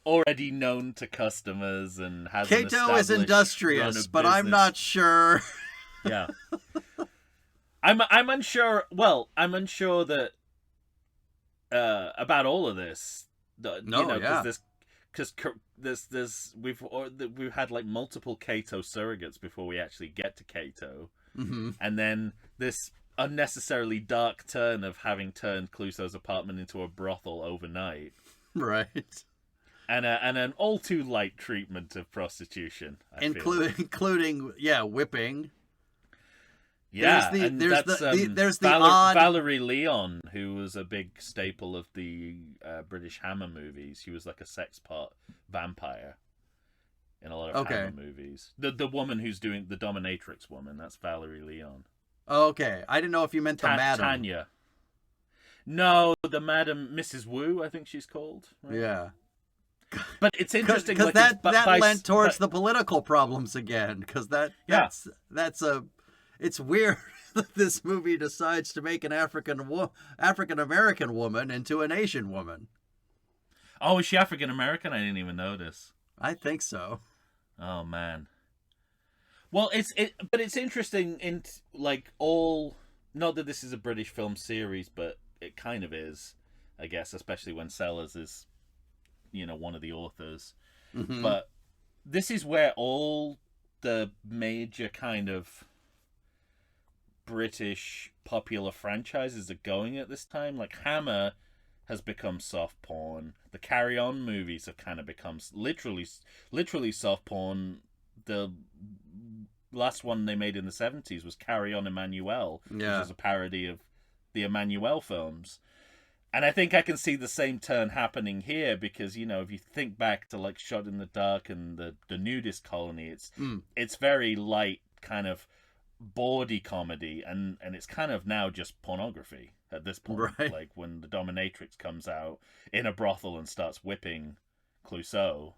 already known to customers and has Cato is industrious, but I'm not sure. Yeah. I'm unsure. Well, I'm unsure that about all of this. Because we've had like multiple Cato surrogates before we actually get to Cato, and then this unnecessarily dark turn of having turned Clouseau's apartment into a brothel overnight. Right. and an all too light treatment of prostitution, including whipping. Yeah, there's the odd Valerie Leon, who was a big staple of the British Hammer movies. She was like a sex pot vampire in a lot of Hammer movies. The woman who's doing the dominatrix woman, that's Valerie Leon. Okay, I didn't know if you meant the madam. Tanya. No, the Madam Mrs. Wu, I think she's called. Right? Yeah. But it's interesting because that lent towards the political problems again. Because it's weird that this movie decides to make an African American woman into an Asian woman. Oh, is she African American? I didn't even notice. I think so. Oh man. Well, but it's interesting in like all. Not that this is a British film series, but it kind of is, I guess, especially when Sellers is, one of the authors. Mm-hmm. But this is where all the major kind of British popular franchises are going at this time. Like Hammer has become soft porn. The Carry On movies have kind of become literally soft porn. The last one they made in the 70s was Carry On Emmanuel, which is a parody of the Emmanuel films. And I think I can see the same turn happening here because, if you think back to like Shot in the Dark and the Nudist Colony, it's very light kind of bawdy comedy and it's kind of now just pornography at this point. Right. Like when the dominatrix comes out in a brothel and starts whipping Clouseau,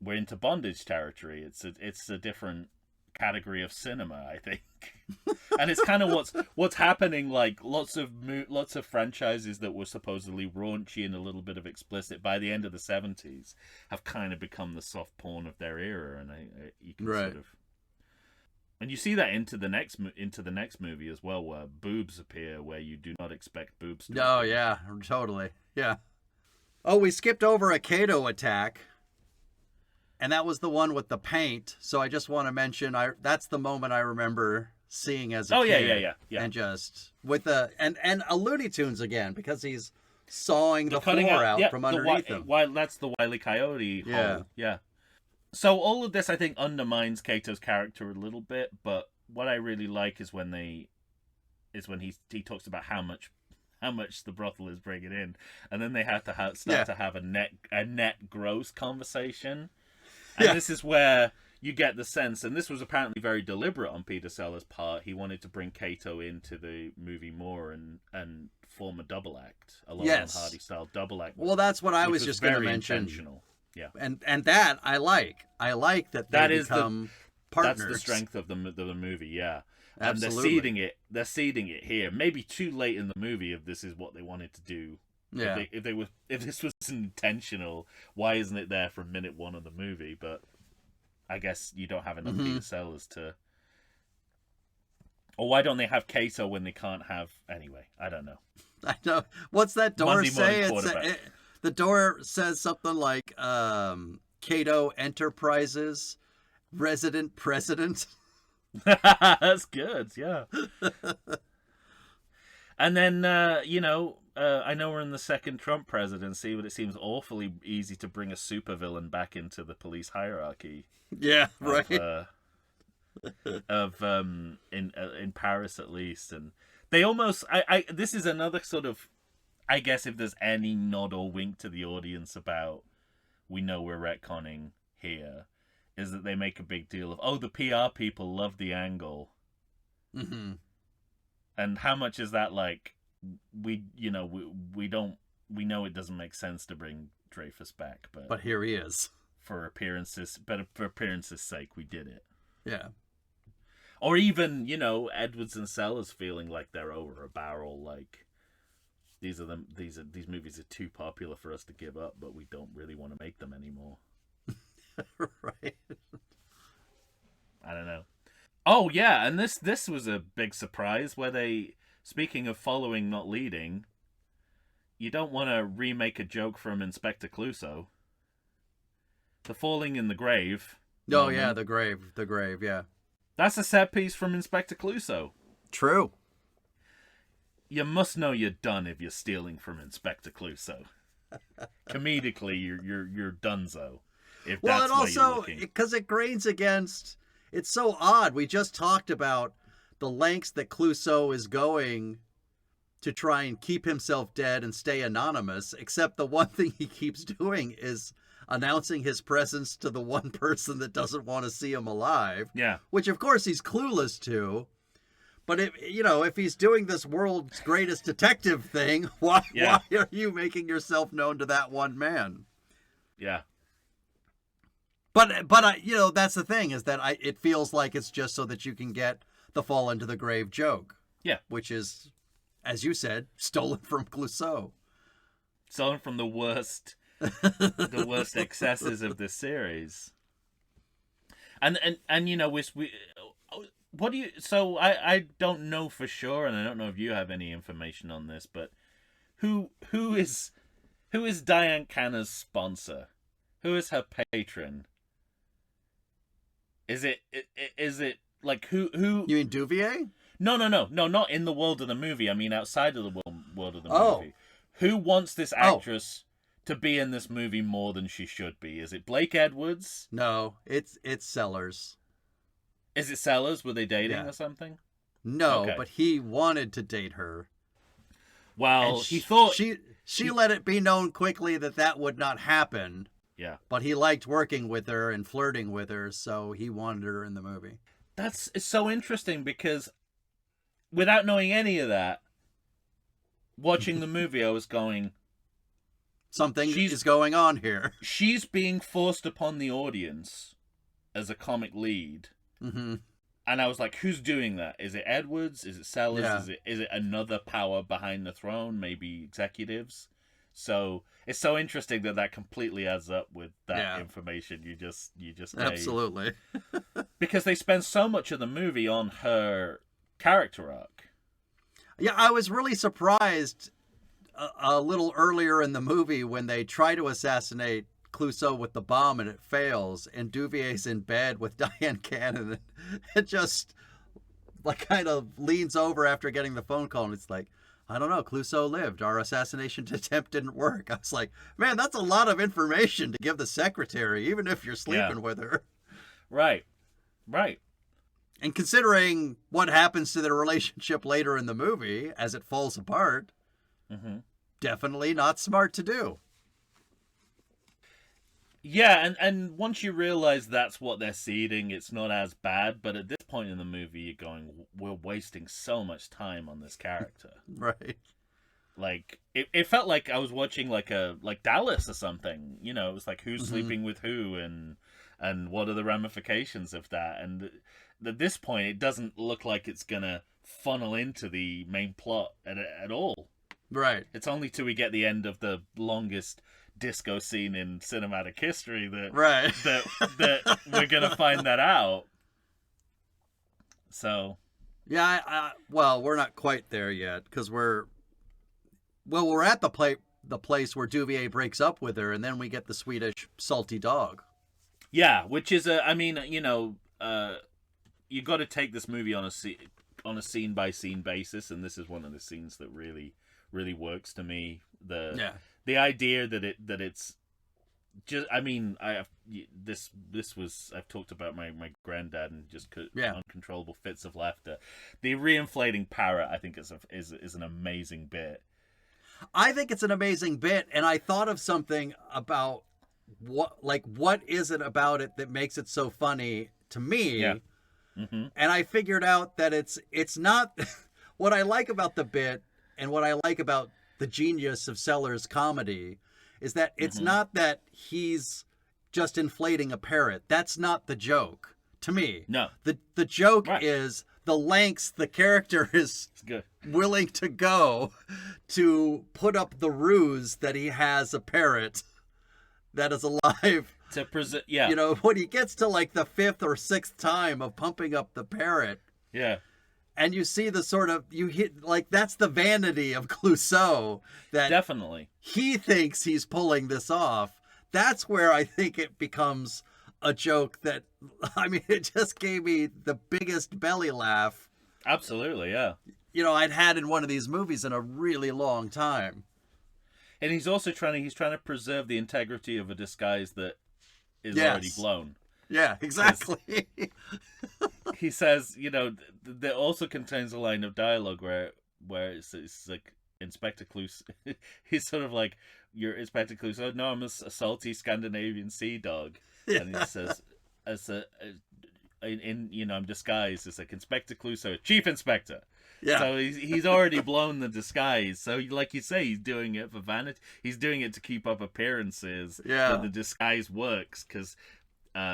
we're into bondage territory. It's a different category of cinema, I think. And it's kind of what's happening. Like lots of franchises that were supposedly raunchy and a little bit of explicit by the end of the 70s have kind of become the soft porn of their era, and you can sort of. And you see that into the next movie as well, where boobs appear where you do not expect boobs to. Oh yeah, totally. Yeah. Oh, we skipped over a Kato attack. And that was the one with the paint. So I just want to mention, that's the moment I remember seeing as a kid. Yeah. And just with and a Looney Tunes again, because he's sawing the floor out from underneath him. That's the Wile E. Coyote hole. Yeah. So all of this, I think, undermines Kato's character a little bit. But what I really like is when he talks about how much the brothel is bringing in, and then they have to start to have a net gross conversation. And this is where you get the sense, and this was apparently very deliberate on Peter Sellers' part. He wanted to bring Kato into the movie more and form a double act, a Laurel Hardy style double act. Well, that's what I was just going to mention. Intentional. Yeah, and that I like. I like that they become partners. That's the strength of the movie. Yeah, absolutely. And they're seeding it here. Maybe too late in the movie if this is what they wanted to do. Yeah. If this was intentional, why isn't it there from minute one of the movie? But I guess you don't have enough Peter Sellers to. Or why don't they have Kato when they can't have? Anyway, I don't know. I know. What's that door Monday say? The door says something like Kato Enterprises Resident President. That's good. Yeah. And then I know we're in the second Trump presidency, but it seems awfully easy to bring a supervillain back into the police hierarchy. Yeah, right. In Paris at least, and they almost. This is another sort of. I guess if there's any nod or wink to the audience about, we know we're retconning here, is that they make a big deal of the PR people love the angle. Mm-hmm. And how much is that like? We know it doesn't make sense to bring Dreyfus back, but here he is for appearances' sake, we did it. Yeah. Or even Edwards and Sellers feeling like they're over a barrel, like these movies are too popular for us to give up, but we don't really want to make them anymore. Right. I don't know. Oh yeah, and this was a big surprise where they. Speaking of following, not leading, you don't want to remake a joke from Inspector Clouseau. The falling in the grave. Oh, moment, yeah, the grave, yeah. That's a set piece from Inspector Clouseau. True. You must know you're done if you're stealing from Inspector Clouseau. Comedically, you're donezo. If Well, that's and where you're also looking. because it grains against. It's so odd. We just talked about the lengths that Clouseau is going to try and keep himself dead and stay anonymous, except the one thing he keeps doing is announcing his presence to the one person that doesn't want to see him alive. Yeah. Which, of course, he's clueless to. But, if he's doing this world's greatest detective thing, why are you making yourself known to that one man? Yeah. But that's the thing, is that it feels like it's just so that you can get the fall into the grave joke. Yeah. Which is, as you said, stolen from Clouseau. Stolen from the worst excesses of this series. And we what do you? So I don't know for sure, and I don't know if you have any information on this, but who is Diane Canna's sponsor? Who is her patron? Is it like who? You mean Duvier? No, not in the world of the movie. I mean outside of the world of the movie. Who wants this actress to be in this movie more than she should be? Is it Blake Edwards? No, it's Sellers. Is it Sellers? Were they dating or something? No, but he wanted to date her. Well, he thought she let it be known quickly that would not happen. Yeah. But he liked working with her and flirting with her, so he wanted her in the movie. It's so interesting because without knowing any of that, watching the movie, I was going, something is going on here. She's being forced upon the audience as a comic lead. Mm-hmm. And I was like, who's doing that? Is it Edwards? Is it Sellers? Yeah. Is it another power behind the throne? Maybe executives? So it's so interesting that completely adds up with that information you just gave. Absolutely. Because they spend so much of the movie on her character arc. Yeah, I was really surprised a little earlier in the movie when they try to assassinate Clouseau with the bomb and it fails, and Duvier's in bed with Diane Cannon, and just like kind of leans over after getting the phone call, and it's like, I don't know, Clouseau lived. Our assassination attempt didn't work. I was like, man, that's a lot of information to give the secretary, even if you're sleeping with her. Right. And considering what happens to their relationship later in the movie as it falls apart, definitely not smart to do. Yeah, and once you realize that's what they're seeding, it's not as bad. But at this point in the movie, you're going, we're wasting so much time on this character. Right. Like, it felt like I was watching like Dallas or something. You know, it was like who's sleeping with who and what are the ramifications of that. And at this point, it doesn't look like it's going to funnel into the main plot at all. Right. It's only till we get the end of the longest disco scene in cinematic history that we're gonna find that out. So yeah, well, we're not quite there yet because we're at the place where Duvier breaks up with her, and then we get the Swedish salty dog. Yeah, which is you got to take this movie on a scene by scene basis, and this is one of the scenes that really works to me. The idea that it's just, this was, I've talked about my granddad and just uncontrollable fits of laughter. The reinflating parrot, I think is an amazing bit. I think it's an amazing bit, and I thought of something about what is it about it that makes it so funny to me? Yeah. Mm-hmm. And I figured out that it's not what I like about the bit, and what I like about the genius of Sellers' comedy is that it's not that he's just inflating a parrot. That's not the joke to me. No. The joke is the lengths the character is willing to go to put up the ruse that he has a parrot that is alive. To present, yeah. You know, when he gets to like the 5th or 6th time of pumping up the parrot. Yeah. And you see the sort of, that's the vanity of Clouseau. That definitely. He thinks he's pulling this off. That's where I think it becomes a joke that, it just gave me the biggest belly laugh. Absolutely, yeah. I'd had in one of these movies in a really long time. And he's also trying to preserve the integrity of a disguise that is already blown. Yeah, exactly. He says, there also contains a line of dialogue where it's like Inspector Clouseau. He's sort of like, "You're Inspector Clouseau." "No, I'm a salty Scandinavian sea dog." Yeah. And he says, I'm disguised as like Inspector Clouseau, Chief Inspector. Yeah. So he's already blown the disguise. So like you say, he's doing it for vanity. He's doing it to keep up appearances. Yeah. That the disguise works because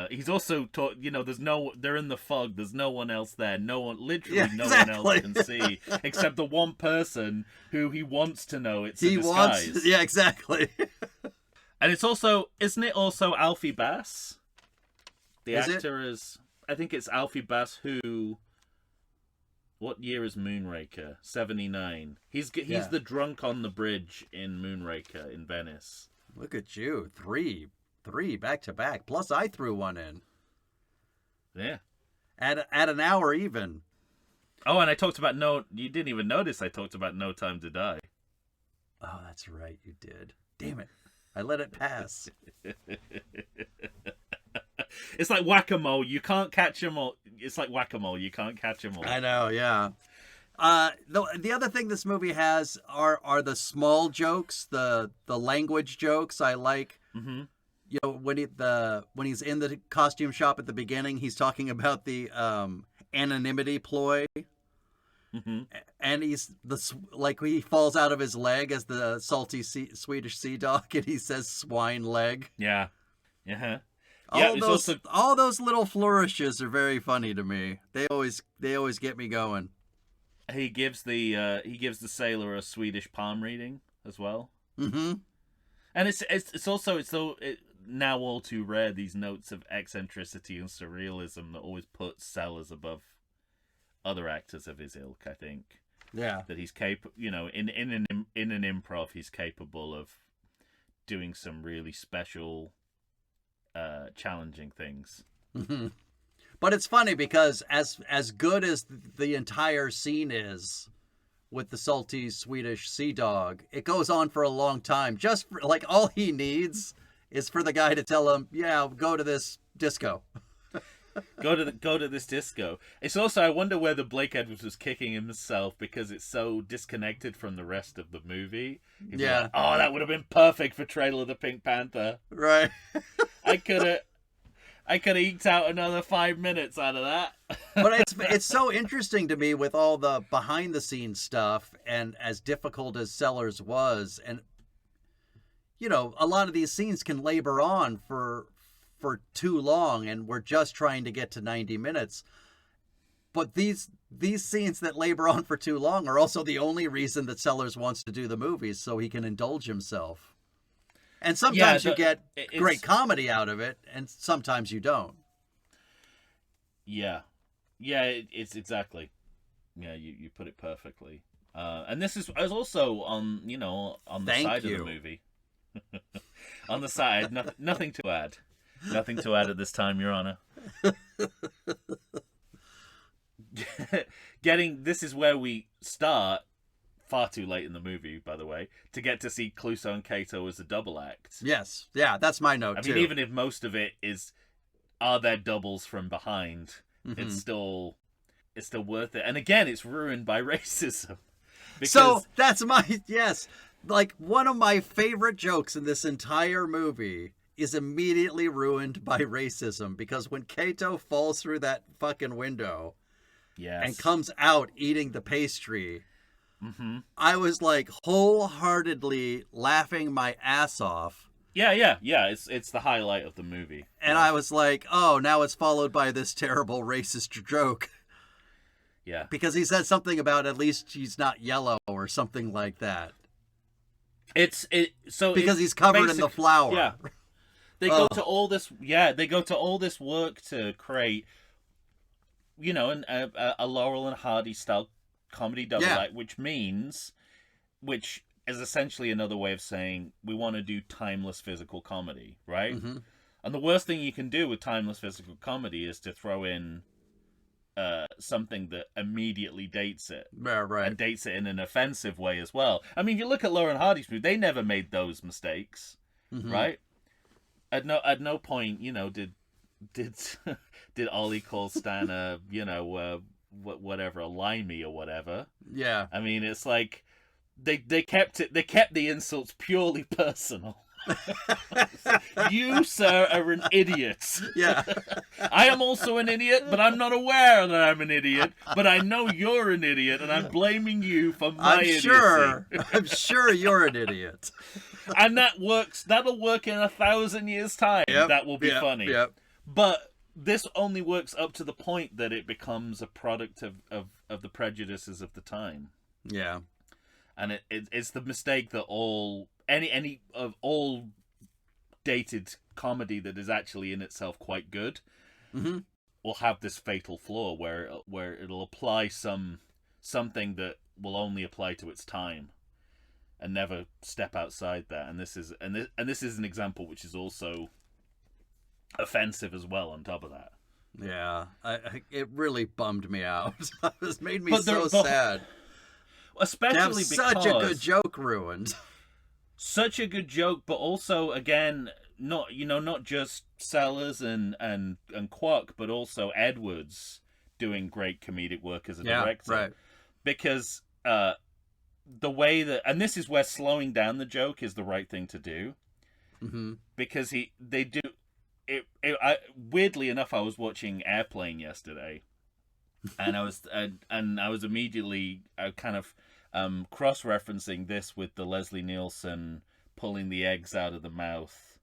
he's also taught. They're in the fog. There's no one else there. No one else can see except the one person who he wants to know it's a disguise. Yeah, exactly. And it's also, isn't it also Alfie Bass? The Is actor is. I think it's Alfie Bass who. What year is Moonraker? 79. He's the drunk on the bridge in Moonraker in Venice. Look at you. Three back to back. Plus I threw one in. Yeah. At an hour even. Oh, and I talked about you didn't even notice I talked about No Time to Die. Oh, that's right, you did. Damn it. I let it pass. It's like whack-a-mole. You can't catch them all. It's like whack-a-mole. You can't catch them all. I know, yeah. The other thing this movie has are the small jokes, the language jokes. I like. Mm-hmm. When he's in the costume shop at the beginning, he's talking about the anonymity ploy. Mm-hmm. And he falls out of his leg as the salty Swedish sea dog, and he says "swine leg." Yeah. Uh-huh. All those little flourishes are very funny to me. They always get me going. He gives the sailor a Swedish palm reading as well. Mm-hmm. And it's also now all too rare, these notes of eccentricity and surrealism that always puts Sellers above other actors of his ilk. I think. Yeah. That he's capable. In an improv, he's capable of doing some really special. Challenging things. Mm-hmm. But it's funny because as good as the entire scene is with the salty Swedish sea dog, it goes on for a long time. Just for, all he needs is for the guy to tell him, "Yeah, go to this disco." go to this disco. It's also, I wonder whether Blake Edwards was kicking himself because it's so disconnected from the rest of the movie. He'd be like, "Oh, that would have been perfect for Trail of the Pink Panther." Right. I could have eked out another 5 minutes out of that. But it's so interesting to me with all the behind the scenes stuff, and as difficult as Sellers was, and a lot of these scenes can labor on for too long, and we're just trying to get to 90 minutes. But these scenes that labor on for too long are also the only reason that Sellers wants to do the movies, so he can indulge himself. And sometimes you get great comedy out of it, and sometimes you don't. Yeah. Yeah, it's exactly. Yeah, you put it perfectly. And this is also on the side of the movie. On the side, nothing to add. Nothing to add at this time, Your Honor. This is where we start, far too late in the movie, by the way, to get to see Clouseau and Cato as a double act. Yes, yeah, that's my note, too. I mean, even if most of it are there doubles from behind, mm-hmm. it's still worth it. And again, it's ruined by racism. So, that's yes. One of my favorite jokes in this entire movie is immediately ruined by racism, because when Cato falls through that fucking window and comes out eating the pastry, mm-hmm. I was wholeheartedly laughing my ass off. Yeah. It's the highlight of the movie. And I was like, oh, now it's followed by this terrible racist joke. Yeah. Because he said something about at least he's not yellow or something like that. Because he's covered in the flour. Yeah. They go to all this. Yeah, they go to all this work to create, a Laurel and Hardy style comedy double act, which is essentially another way of saying we want to do timeless physical comedy, right? Mm-hmm. And the worst thing you can do with timeless physical comedy is to throw in something that immediately dates it. Right. And dates it in an offensive way as well. I mean, you look at Lauren Hardy's movie; they never made those mistakes, right? At no point, did did Ollie call Stan a whatever, a limey or whatever. Yeah. I mean, it's like they kept the insults purely personal. You, sir, are an idiot. Yeah. I am also an idiot, but I'm not aware that I'm an idiot. But I know you're an idiot, and I'm blaming you for my idiocy. I'm sure you're an idiot. And that works. That'll work in 1,000 years' time. Yep, That will be funny. Yep. But this only works up to the point that it becomes a product of the prejudices of the time. Yeah. And it's the mistake that all dated comedy that is actually in itself quite good will have this fatal flaw where it'll apply something that will only apply to its time and never step outside that. And this is an example which is also offensive as well on top of that. Yeah, it really bummed me out. It made me so sad. Especially to have because such a good joke ruined. Such a good joke, but also again, not just Sellers and Kwok, but also Edwards doing great comedic work as a director. Right. Because the way that, and this is where slowing down the joke is the right thing to do, because they do it. Weirdly enough, I was watching Airplane yesterday, and I was immediately kind of cross-referencing this with the Leslie Nielsen pulling the eggs out of the mouth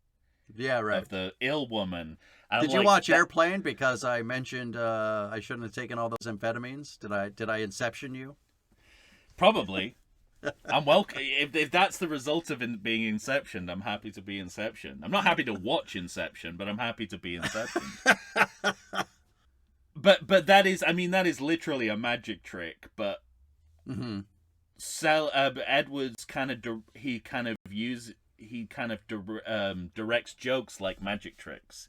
of the ill woman. And did you watch Airplane? Because I mentioned I shouldn't have taken all those amphetamines. Did I Inception you? Probably. I'm welcome. If that's the result of being Inception, I'm happy to be Inception. I'm not happy to watch Inception, but I'm happy to be Inception. But that is literally a magic trick. But Edwards directs jokes like magic tricks.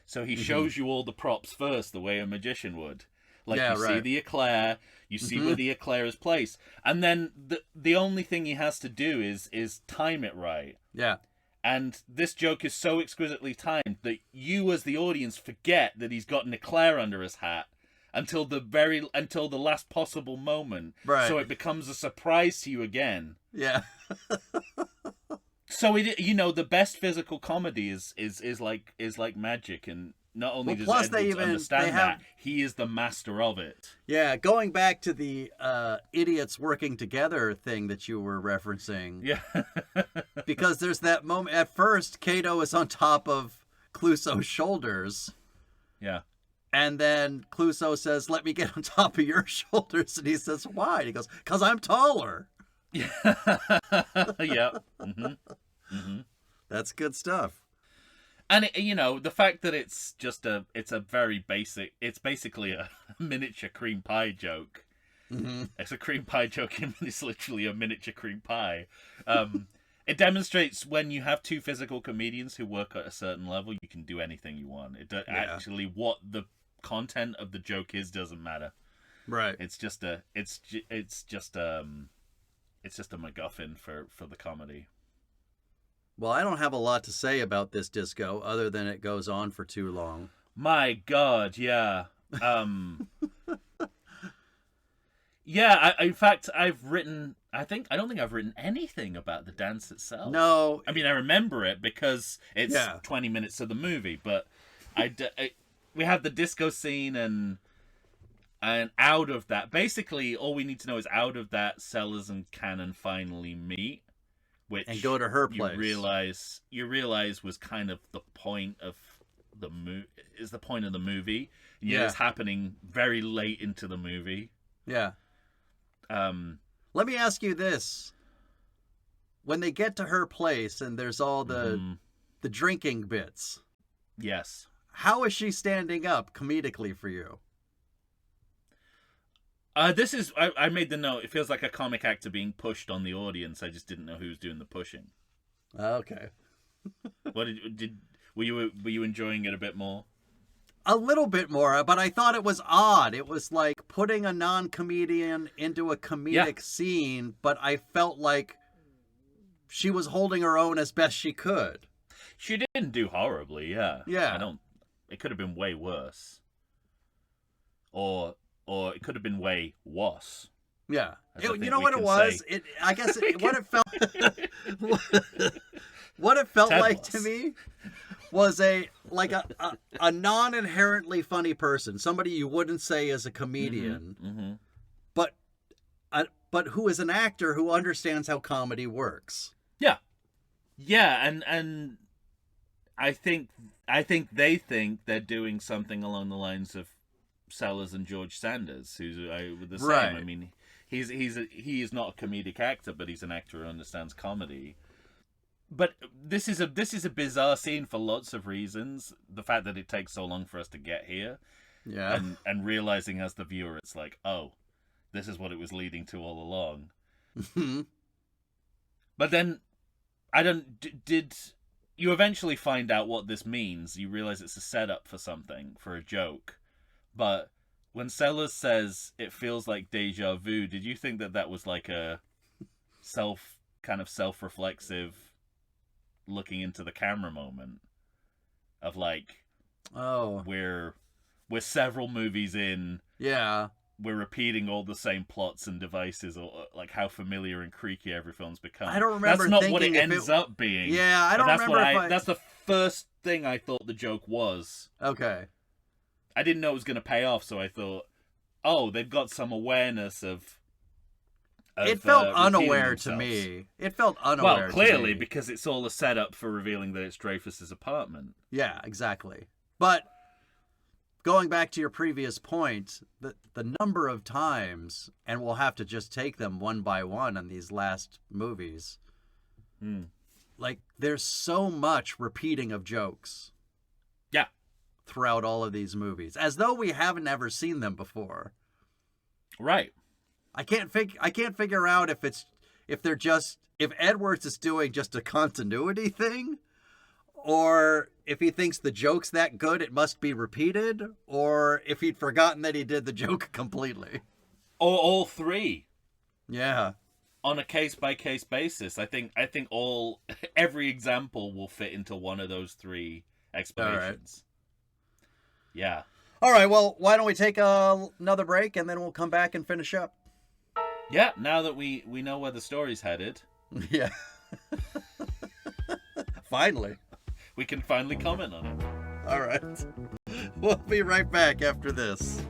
So he shows you all the props first, the way a magician would. Like see the eclair, you see where the eclair is placed, and then the only thing he has to do is time it right. Yeah. And this joke is so exquisitely timed that you, as the audience, forget that he's got an eclair under his hat until the last possible moment. Right. So it becomes a surprise to you again. Yeah. So the best physical comedy is like magic, and not only does Edwards understand that, he is the master of it. Yeah, going back to the idiots working together thing that you were referencing. Yeah. Because there's that moment. At first, Kato is on top of Clouseau's shoulders. Yeah. And then Clouseau says, "Let me get on top of your shoulders." And he says, "Why?" And he goes, "'Cause I'm taller." Yeah. Yeah. That's good stuff. And the fact that it's basically a miniature cream pie joke. It's a cream pie joke, and it's literally a miniature cream pie. It demonstrates when you have two physical comedians who work at a certain level, you can do anything you want. Actually, what the content of the joke is doesn't matter. Right. It's just a MacGuffin for the comedy. Well, I don't have a lot to say about this disco other than it goes on for too long. My God, yeah. Yeah, in fact, I don't think I've written anything about the dance itself. No. I mean, I remember it because it's 20 minutes of the movie, but we have the disco scene, and out of that, basically, all we need to know is out of that, Sellers and Cannon finally meet. And go to her place. You realize was kind of the point of the movie. Yeah, it's happening very late into the movie. Yeah. Let me ask you this: when they get to her place and there's all the drinking bits, yes, how is she standing up comedically for you? This is I made the note. It feels like a comic actor being pushed on the audience. I just didn't know who was doing the pushing. Okay. What were you enjoying it a bit more? A little bit more, but I thought it was odd. It was like putting a non-comedian into a comedic scene, but I felt like she was holding her own as best she could. She didn't do horribly, yeah. Yeah. It could have been way worse. Or it could have been way worse. Yeah. You know what it was? What it felt like to me was a non-inherently funny person, somebody you wouldn't say is a comedian, but who is an actor who understands how comedy works. Yeah, and I think they think they're doing something along the lines of Sellers and George Sanders, who's the same. Right. I mean, he is not a comedic actor, but he's an actor who understands comedy. But this is a bizarre scene for lots of reasons. The fact that it takes so long for us to get here, and realizing as the viewer, it's like, oh, this is what it was leading to all along. But then, did you eventually find out what this means? You realize it's a setup for something, for a joke. But when Sellers says it feels like deja vu, did you think that was like a self-reflexive looking into the camera moment of like, oh, we're several movies in, we're repeating all the same plots and devices, or like how familiar and creaky every film's become? I don't remember. That's not what it ends up being. Yeah, I don't remember. That's the first thing I thought the joke was. Okay. I didn't know it was going to pay off, so I thought, oh, they've got some awareness of it felt unaware themselves. To me. It felt unaware. Well, clearly, because it's all a setup for revealing that it's Dreyfuss's apartment. Yeah, exactly. But going back to your previous point, the number of times, and we'll have to just take them one by one in these last movies, like, there's so much repeating of jokes. Yeah. Throughout all of these movies, as though we haven't ever seen them before. Right. I can't figure out if Edwards is doing just a continuity thing, or if he thinks the joke's that good it must be repeated, or if he'd forgotten that he did the joke completely. Or all three. Yeah. On a case-by-case basis. I think every example will fit into one of those three explanations. Yeah. All right, well, why don't we take another break, and then we'll come back and finish up. Yeah, now that we know where the story's headed. Yeah. Finally. We can finally comment on it. All right. We'll be right back after this.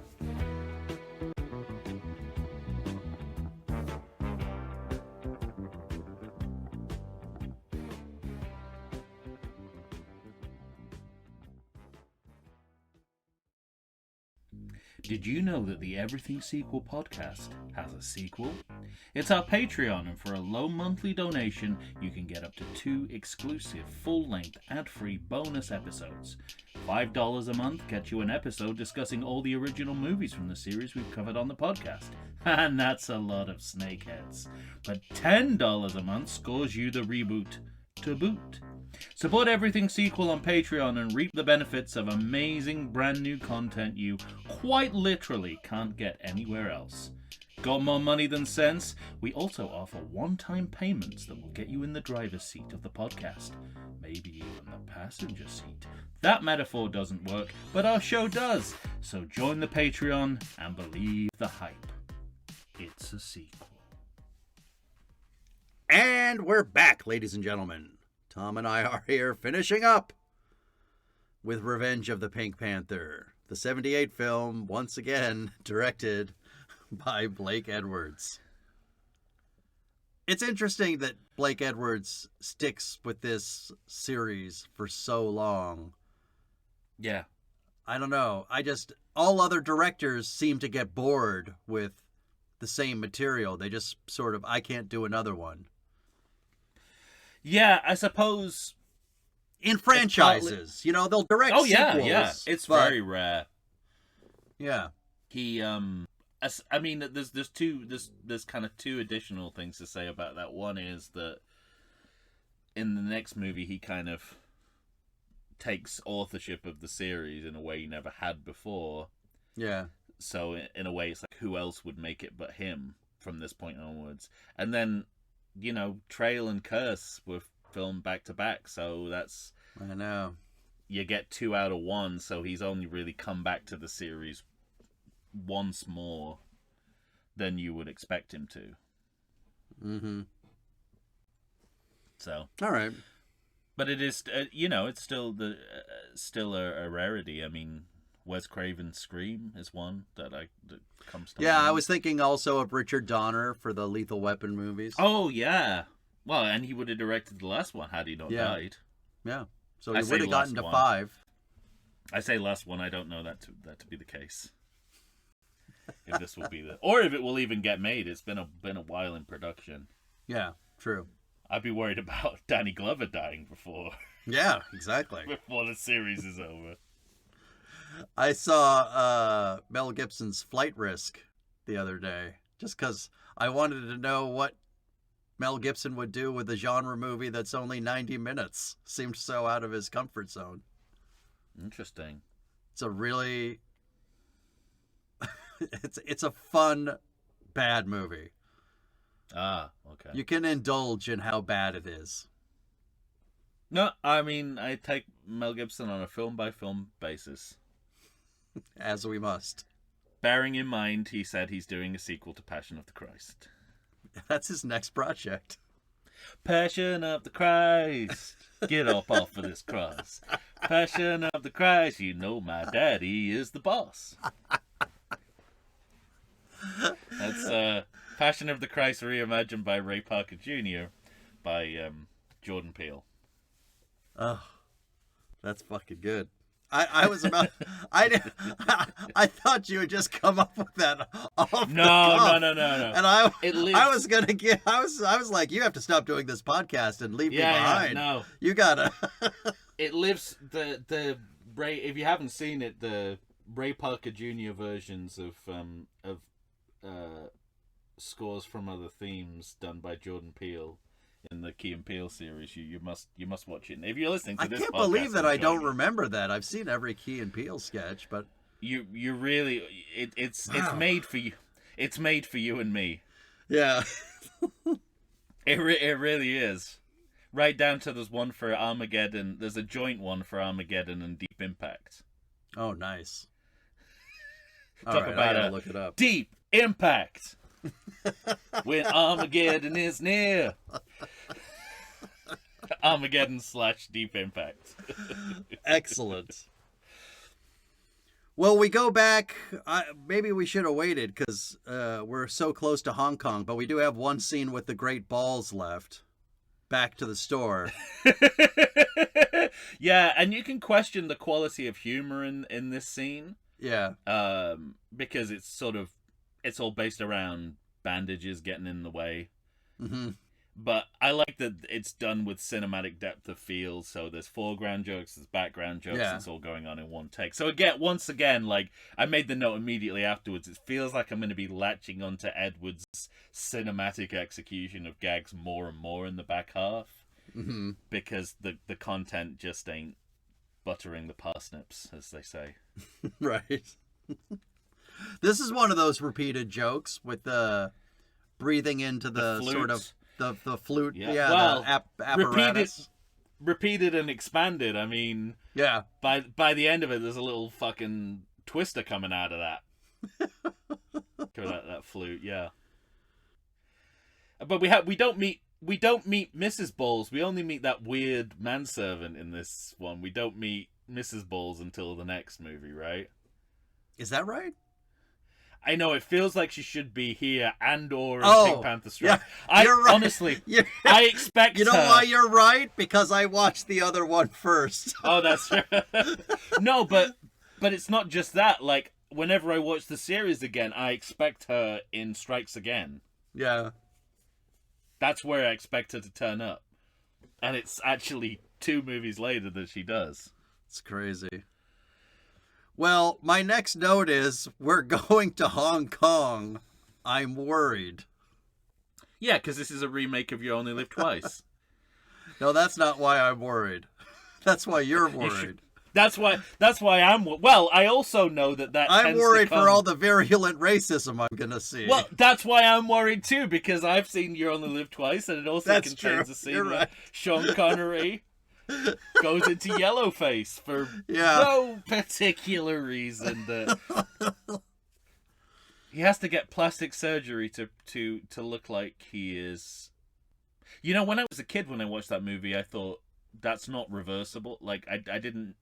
Did you know that the Everything Sequel podcast has a sequel? It's our Patreon, and for a low monthly donation, you can get up to 2 exclusive, full-length, ad-free bonus episodes. $5 a month gets you an episode discussing all the original movies from the series we've covered on the podcast. And that's a lot of snakeheads. But $10 a month scores you the reboot to boot. Support Everything Sequel on Patreon and reap the benefits of amazing brand new content you quite literally can't get anywhere else. Got more money than sense? We also offer one-time payments that will get you in the driver's seat of the podcast. Maybe even the passenger seat. That metaphor doesn't work, but our show does. So join the Patreon and believe the hype. It's a sequel. And we're back, ladies and gentlemen. Tom and I are here finishing up with Revenge of the Pink Panther, the 78 film, once again directed by Blake Edwards. It's interesting that Blake Edwards sticks with this series for so long. Yeah. I don't know. All other directors seem to get bored with the same material. They just sort of, I can't do another one. Yeah, I suppose in franchises, they'll direct sequels. Yeah. It's very rare. Yeah. He, I mean, there's kind of two additional things to say about that. One is that in the next movie, he kind of takes authorship of the series in a way he never had before. Yeah. So in a way, it's like, who else would make it but him from this point onwards? And then, Trail and Curse were filmed back to back, so that's... I know. You get 2 out of 1, so he's only really come back to the series once more than you would expect him to. Mm-hmm. So... All right. But it is, it's still a rarity. I mean, Wes Craven's Scream is one that comes to mind. I was thinking also of Richard Donner for the Lethal Weapon movies. Oh, yeah. Well, and he would have directed the last one had he not died. Yeah. So he would have gotten to 5. I say last one. I don't know that to be the case. If this will be or if it will even get made. It's been a while in production. Yeah, true. I'd be worried about Danny Glover dying before. Yeah, exactly. Before the series is over. I saw Mel Gibson's Flight Risk the other day, just because I wanted to know what Mel Gibson would do with a genre movie that's only 90 minutes. Seemed so out of his comfort zone. Interesting. It's a really... it's a fun, bad movie. Ah, okay. You can indulge in how bad it is. No, I mean, I take Mel Gibson on a film-by-film basis. As we must. Bearing in mind, he said he's doing a sequel to Passion of the Christ. That's his next project. Passion of the Christ, get up off of this cross. Passion of the Christ, you know my daddy is the boss. That's Passion of the Christ reimagined by Ray Parker Jr. by Jordan Peele. Oh, that's fucking good. I was about I thought you would just come up with that off the cuff. No. And I was gonna get I was like, you have to stop doing this podcast and leave me behind. No. You gotta. It lives the Ray. If you haven't seen it, the Ray Parker Jr. versions of scores from other themes done by Jordan Peele in the Key and Peele series. You must watch it. And if you're listening to this, I can't believe that I don't remember that. I've seen every Key and Peele sketch, but you really it's made for you. It's made for you and me. Yeah. It really is. Right down to there's one for Armageddon. There's a joint one for Armageddon and Deep Impact. Oh, nice. Talk about look it up. Deep Impact. When Armageddon is near. Armageddon / Deep Impact. Excellent. Well, we go back. Maybe we should have waited because we're so close to Hong Kong, but we do have one scene with the great balls left. Back to the store. Yeah, and you can question the quality of humor in this scene. Yeah. Because it's all based around bandages getting in the way. Mm-hmm. But I like that it's done with cinematic depth of field. So there's foreground jokes, there's background jokes. Yeah. It's all going on in one take. So once again, like I made the note immediately afterwards. It feels like I'm going to be latching onto Edward's cinematic execution of gags more and more in the back half, Mm-hmm. because the content just ain't buttering the parsnips, as they say. Right. This is one of those repeated jokes with the breathing into the sort of the flute. Yeah, well, the apparatus. Repeated and expanded. I mean, yeah. By the end of it, there's a little fucking twister coming out of that. Coming out of that flute, yeah. But we don't meet Mrs. Balls. We only meet that weird manservant in this one. We don't meet Mrs. Balls until the next movie, right? Is that right? I know, it feels like she should be here or in Pink Panther Strike. Yeah, you're right. Honestly, I expect You know why you're right? Because I watched the other one first. Oh, that's right. No, but it's not just that. Like, whenever I watch the series again, I expect her in Strikes Again. Yeah. That's where I expect her to turn up. And it's actually 2 movies later that she does. It's crazy. Well, my next note is, we're going to Hong Kong. I'm worried. Yeah, because this is a remake of You Only Live Twice. No, that's not why I'm worried. That's why you're worried. That's why I'm. Well, I also know that I'm tends worried to come... for all the virulent racism I'm going to see. Well, that's why I'm worried too, because I've seen You Only Live Twice, and it also That's contains true. a scene You're where right. Sean Connery goes into yellowface for Yeah. no particular reason. That he has to get plastic surgery to look like he is. You know, when I was a kid, when I watched that movie, I thought that's not reversible. Like, I didn't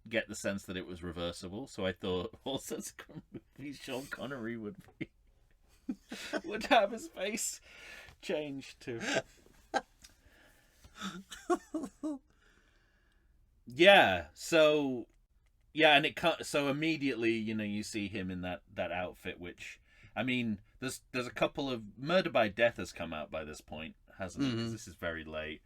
get the sense that it was reversible, so I thought all subsequent movies Sean Connery would have his face changed to. Yeah, so and so immediately, you know, you see him in that outfit, which, I mean, there's a couple of Murder by Death has come out by this point, hasn't it? 'Cause this is very late,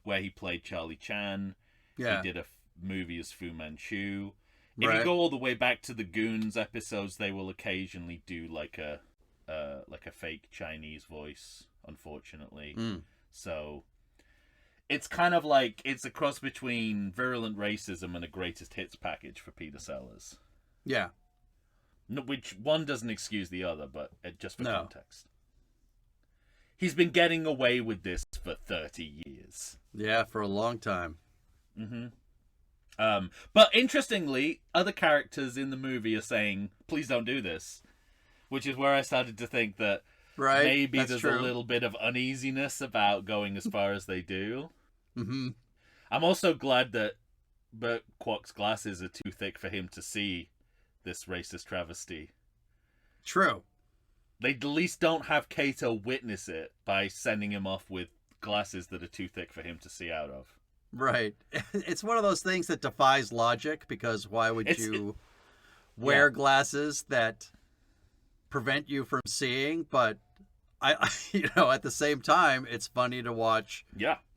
where he played Charlie Chan. Yeah. He did a movie as Fu Manchu. If Right. you go all the way back to the Goons episodes, they will occasionally do like a fake Chinese voice, unfortunately. So it's kind of like it's a cross between virulent racism and a greatest hits package for Peter Sellers. Yeah. No, which one doesn't excuse the other, but just for No. context. He's been getting away with this for 30 years. Yeah, for a long time. But interestingly, other characters in the movie are saying, please don't do this. Which is where I started to think that Right. maybe That's there's true. a little bit of uneasiness about going as far as they do. Mm-hmm. I'm also glad that Bert Kwok's glasses are too thick for him to see this racist travesty. True. They at least don't have Kato witness it by sending him off with glasses that are too thick for him to see out of. Right. It's one of those things that defies logic, because why would you wear glasses that prevent you from seeing? But I you know, at the same time, it's funny to watch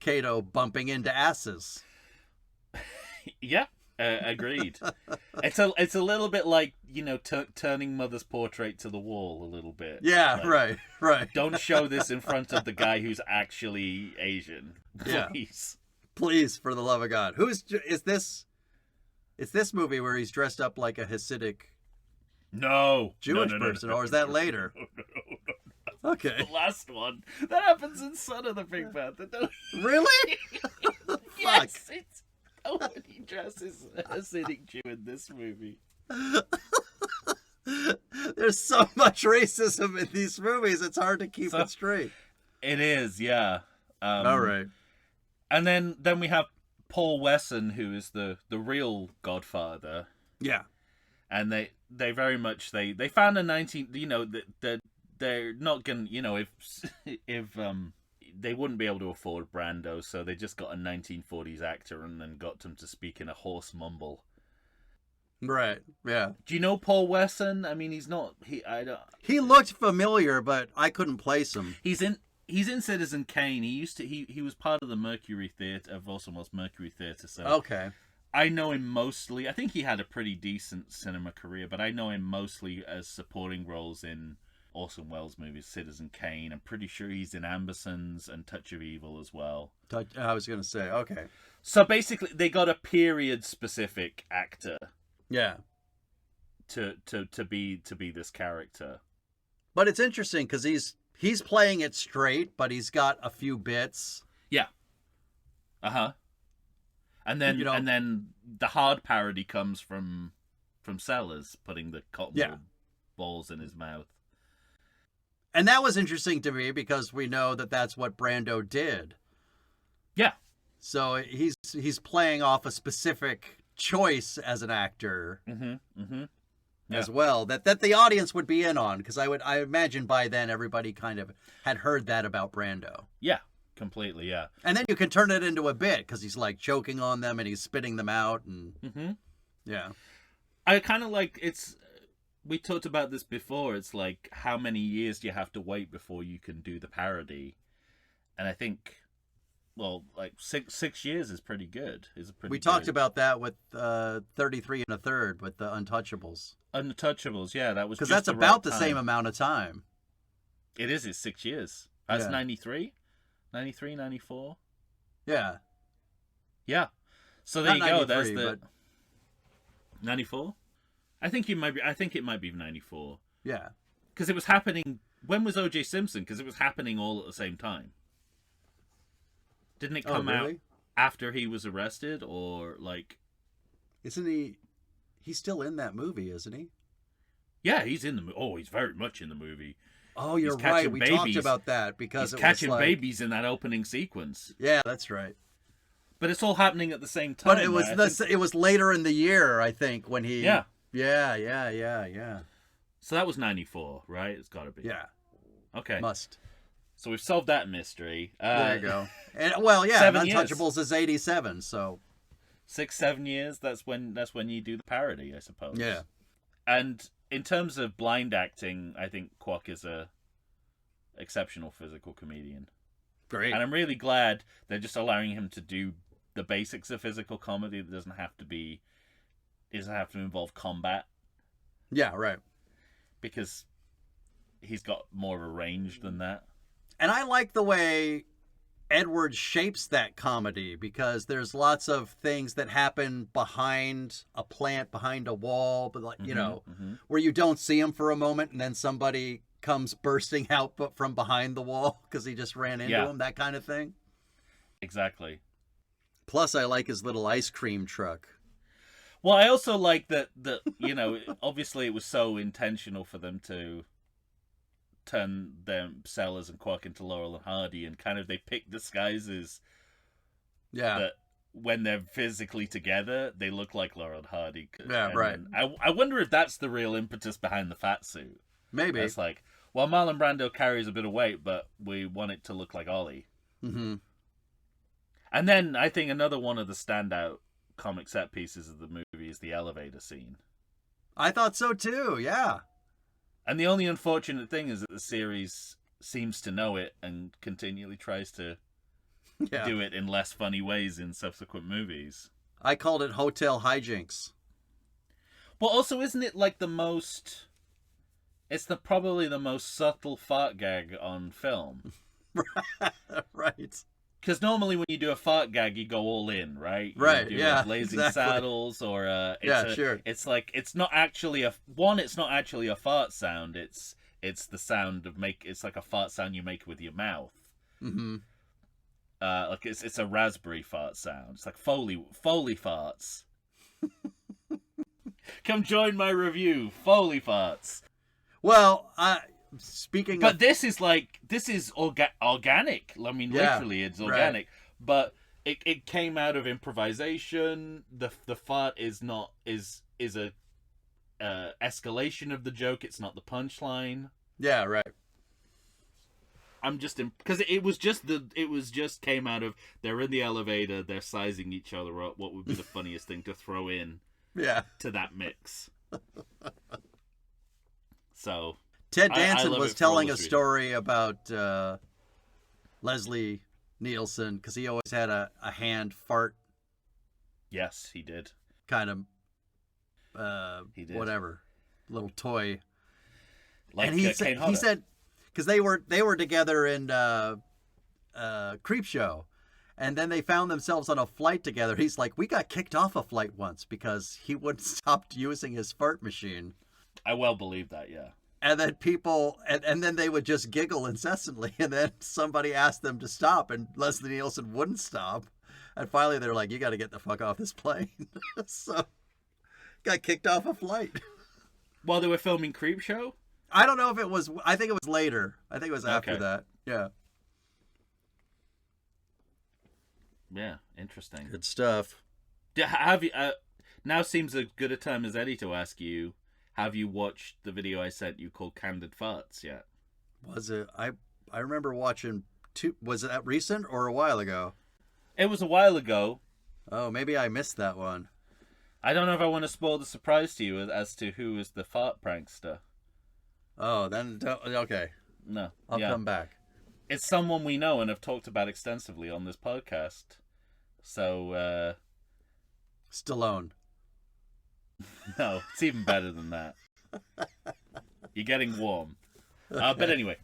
Kato bumping into asses. Yeah, agreed. It's a little bit like, you know, turning Mother's portrait to the wall a little bit. Yeah, like, right. Don't show this in front of the guy who's actually Asian. Please. Please, for the love of God. Is this? It's this movie where he's dressed up like a Hasidic Jewish person, or is that later? No. Okay. The last one. That happens in Son of the Big Panther. Really? Yes, it's nobody dresses a Hasidic Jew in this movie. There's so much racism in these movies, it's hard to keep it straight. It is, yeah. All right. And then we have Paul Wesson, who is the real Godfather. Yeah. And they very much they found a 19, you know, that they're not gonna, you know, if they wouldn't be able to afford Brando, so they just got a 1940s actor and then got him to speak in a hoarse mumble. Right. Yeah. Do you know Paul Wesson? I mean, He looked familiar, but I couldn't place him. He's in Citizen Kane. He was part of the Mercury Theatre, of Orson Mercury Theatre. So Okay. I know him mostly. I think he had a pretty decent cinema career, but I know him mostly as supporting roles in Orson Welles movies, Citizen Kane. I'm pretty sure he's in Ambersons and Touch of Evil as well. I was going to say, okay. So basically, they got a period-specific actor. Yeah. To be this character. But it's interesting because he's playing it straight, but he's got a few bits. Yeah. And then and then the hard parody comes from Sellers putting the cotton balls in his mouth. And that was interesting to me because we know that that's what Brando did. Yeah. So he's playing off a specific choice as an actor as well that the audience would be in on, because I imagine by then everybody kind of had heard that about Brando. Yeah, completely. Yeah. And then you can turn it into a bit because he's like choking on them and he's spitting them out and yeah. I kind of like we talked about this before. It's like, how many years do you have to wait before you can do the parody? And I think, well, like 6 years is pretty good. We talked about that with 33 1/3 with the Untouchables. Untouchables, yeah, that was because that's about the same amount of time. It is. It's 6 years. That's 93, 94. Yeah. Yeah. So there Not you go. There's 93, the 94. I think it might be 94. Yeah. Because it was happening. When was O.J. Simpson? Because it was happening all at the same time. Didn't it come out after he was arrested, or like? Isn't he? He's still in that movie, isn't he? Yeah, he's in the movie. Oh, he's very much in the movie. Oh, you're He's right. catching We babies. talked about that because He's it catching was like, babies in that opening sequence. Yeah, that's right. But it's all happening at the same time. But it was right? it was later in the year, I think, when he. Yeah. Yeah. So that was 94, right? It's got to be. Yeah. Okay. Must. So we've solved that mystery. There you go. And well, yeah, 7 years. Untouchables is 87, so 6-7 years. That's when you do the parody, I suppose. yeah. And in terms of blind acting, I think Kwok is a exceptional physical comedian. Great. And I'm really glad they're just allowing him to do the basics of physical comedy that doesn't have to involve combat, Yeah, right. because he's got more of a range than that. And I like the way Edward shapes that comedy, because there's lots of things that happen behind a plant, behind a wall, but like, where you don't see him for a moment and then somebody comes bursting out but from behind the wall because he just ran into him, that kind of thing. Exactly. Plus, I like his little ice cream truck. Well, I also like that obviously it was so intentional for them to turn them Sellers and Kwok into Laurel and Hardy, and kind of they pick disguises that when they're physically together, they look like Laurel and Hardy. Yeah, right. I wonder if that's the real impetus behind the fat suit. Maybe. It's like, well, Marlon Brando carries a bit of weight, but we want it to look like Ollie. Mm-hmm. And then I think another one of the standout comic set pieces of the movie is the elevator scene. I thought so too, yeah. And the only unfortunate thing is that the series seems to know it and continually tries to do it in less funny ways in subsequent movies. I called it Hotel Hijinks. Well, also, isn't it like the most... It's probably the most subtle fart gag on film. Right. Because normally when you do a fart gag, you go all in, right? Right, you do yeah, Blazing exactly. Saddles, or sure. It's like, it's not actually it's not actually a fart sound. It's the sound of it's like a fart sound you make with your mouth. Mm-hmm. Like it's a raspberry fart sound. It's like Foley farts. Come join my review, Foley farts. Well, But this is organic. I mean, literally, it's organic. Right. But it came out of improvisation. The fart is a escalation of the joke. It's not the punchline. Yeah, right. I'm just because it was just came out of, they're in the elevator, they're sizing each other up. What would be the funniest thing to throw in? Yeah. To that mix. So. Ted Danson was telling a reasons. story about Leslie Nielsen, because he always had a hand fart. Yes, he did. Kind of, he did. Whatever, little toy. Like, and he said, because they were together in Creepshow, and then they found themselves on a flight together. He's like, we got kicked off a flight once because he wouldn't stop using his fart machine. I well believe that, yeah. And then people, and then they would just giggle incessantly. And then somebody asked them to stop, and Leslie Nielsen wouldn't stop. And finally, they're like, you got to get the fuck off this plane. So, got kicked off a flight. While they were filming Creepshow? I don't know if it was, I think it was later. I think it was after that. Yeah. Yeah, interesting. Good stuff. Have you, now seems as good a time as any to ask you, have you watched the video I sent you called Candid Farts yet? Was it? I remember watching two. Was it that recent or a while ago? It was a while ago. Oh, maybe I missed that one. I don't know if I want to spoil the surprise to you as to who is the fart prankster. Oh, then okay. No, I'll come back. It's someone we know and have talked about extensively on this podcast. So, Stallone. No, it's even better than that. You're getting warm. But anyway,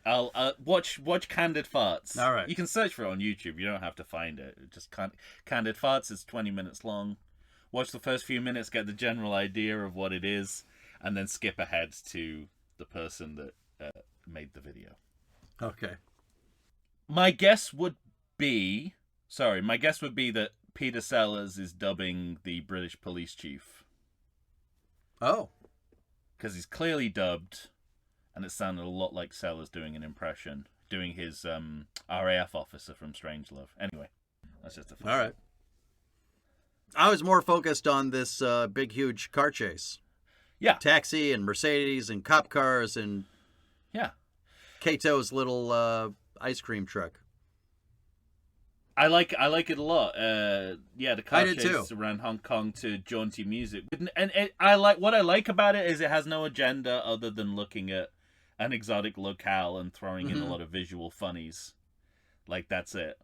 I'll watch Candid Farts. All right. You can search for it on YouTube. You don't have to find it. Just Candid Farts. It's 20 minutes long. Watch the first few minutes, get the general idea of what it is, and then skip ahead to the person that made the video. Okay. My guess would be that Peter Sellers is dubbing the British police chief. Oh. Because he's clearly dubbed, and it sounded a lot like Sellers doing an impression, doing his RAF officer from Strangelove. Anyway, that's just a fun. All right. I was more focused on this big, huge car chase. Yeah. Taxi and Mercedes and cop cars and Yeah. Kato's little ice cream truck. I like it a lot. The car I did chase too. around Hong Kong to jaunty music, and what I like about it is it has no agenda other than looking at an exotic locale and throwing in a lot of visual funnies. Like that's it.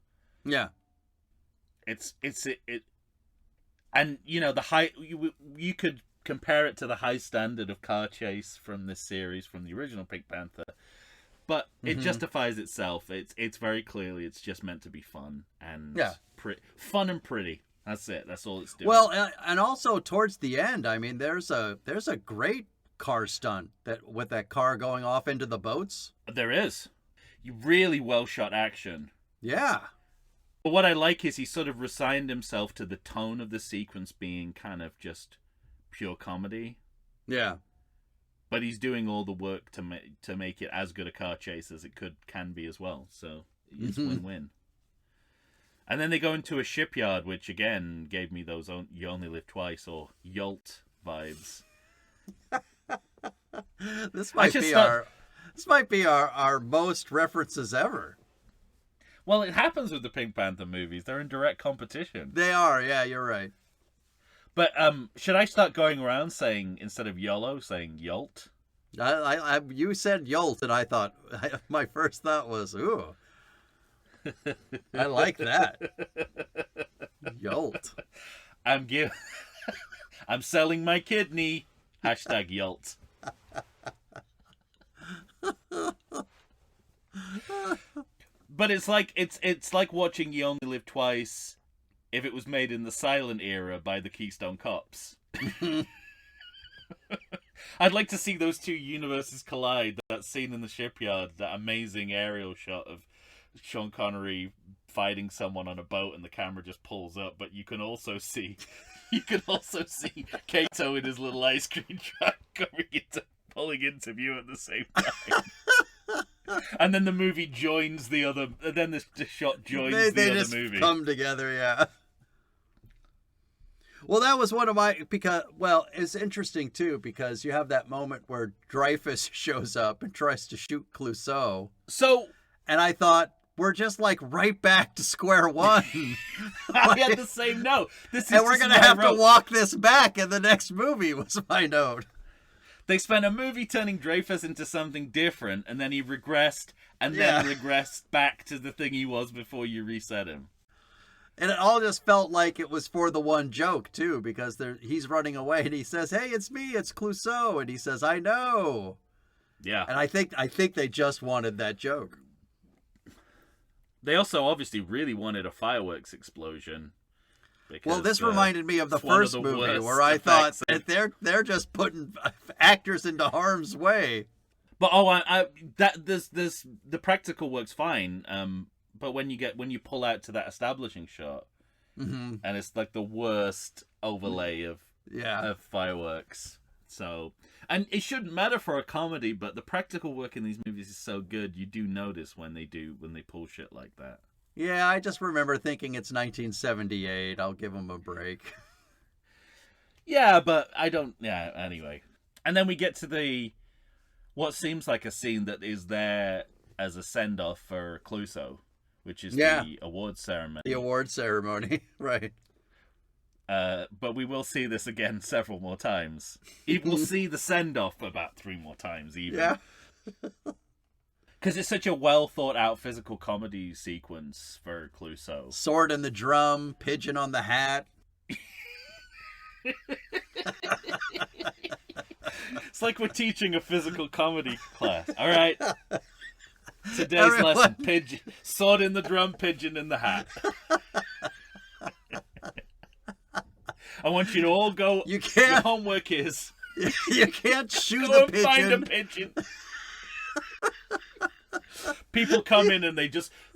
Yeah. It's and you know the high you could compare it to the high standard of car chase from this series from the original Pink Panther. But it justifies itself. It's very clearly it's just meant to be fun and fun and pretty. That's it. That's all it's doing. Well, and also towards the end, I mean, there's a great car stunt with that car going off into the boats. There is really well shot action. Yeah. But what I like is he sort of resigned himself to the tone of the sequence being kind of just pure comedy. Yeah. But he's doing all the work to make it as good a car chase as it can be as well. So it's win-win. And then they go into a shipyard, which again gave me those "You Only Live Twice" or "Yolt" vibes. This might be our most references ever. Well, it happens with the Pink Panther movies. They're in direct competition. They are. Yeah, you're right. But should I start going around saying, instead of YOLO, saying YOLT? You said Yolt, and I thought, my first thought was, ooh, I like that. Yolt. I'm selling my kidney. #YOLT. But it's like watching You Only Live Twice if it was made in the silent era by the Keystone Cops. I'd like to see those two universes collide. That scene in the shipyard, that amazing aerial shot of Sean Connery fighting someone on a boat and the camera just pulls up, but you can also see Kato in his little ice cream truck pulling into view at the same time. And then the movie joins the other. Then the shot joins the other just movie. Come together, yeah. Well, that was one of my it's interesting too because you have that moment where Dreyfus shows up and tries to shoot Clouseau. And I thought we're just like right back to square one. I had the same note. And we're gonna have to walk this back in the next movie. Was my note. They spent a movie turning Dreyfus into something different, and then he regressed, and then regressed back to the thing he was before you reset him. And it all just felt like it was for the one joke, too, because he's running away, and he says, "Hey, it's me, it's Clouseau," and he says, "I know." Yeah. And I think they just wanted that joke. They also obviously really wanted a fireworks explosion. Well, this reminded me of the first movie where I thought that they're just putting actors into harm's way. But there's the practical works fine. But when you pull out to that establishing shot, and it's like the worst overlay of fireworks. So, and it shouldn't matter for a comedy, but the practical work in these movies is so good. You do notice when they pull shit like that. Yeah, I just remember thinking it's 1978. I'll give them a break. Yeah, but I don't... Yeah, anyway. And then we get to what seems like a scene that is there as a send-off for Clouseau, which is the award ceremony. The award ceremony, right. But we will see this again several more times. We'll see the send-off about 3 more times, even. Yeah. Because it's such a well-thought-out physical comedy sequence for Clouseau. Sword in the drum, pigeon on the hat. It's like we're teaching a physical comedy class. All right. Today's lesson: pigeon, sword in the drum, pigeon in the hat. I want you to all go. You can't. Your homework is You can't shoot go the and pigeon. find a pigeon. People come in and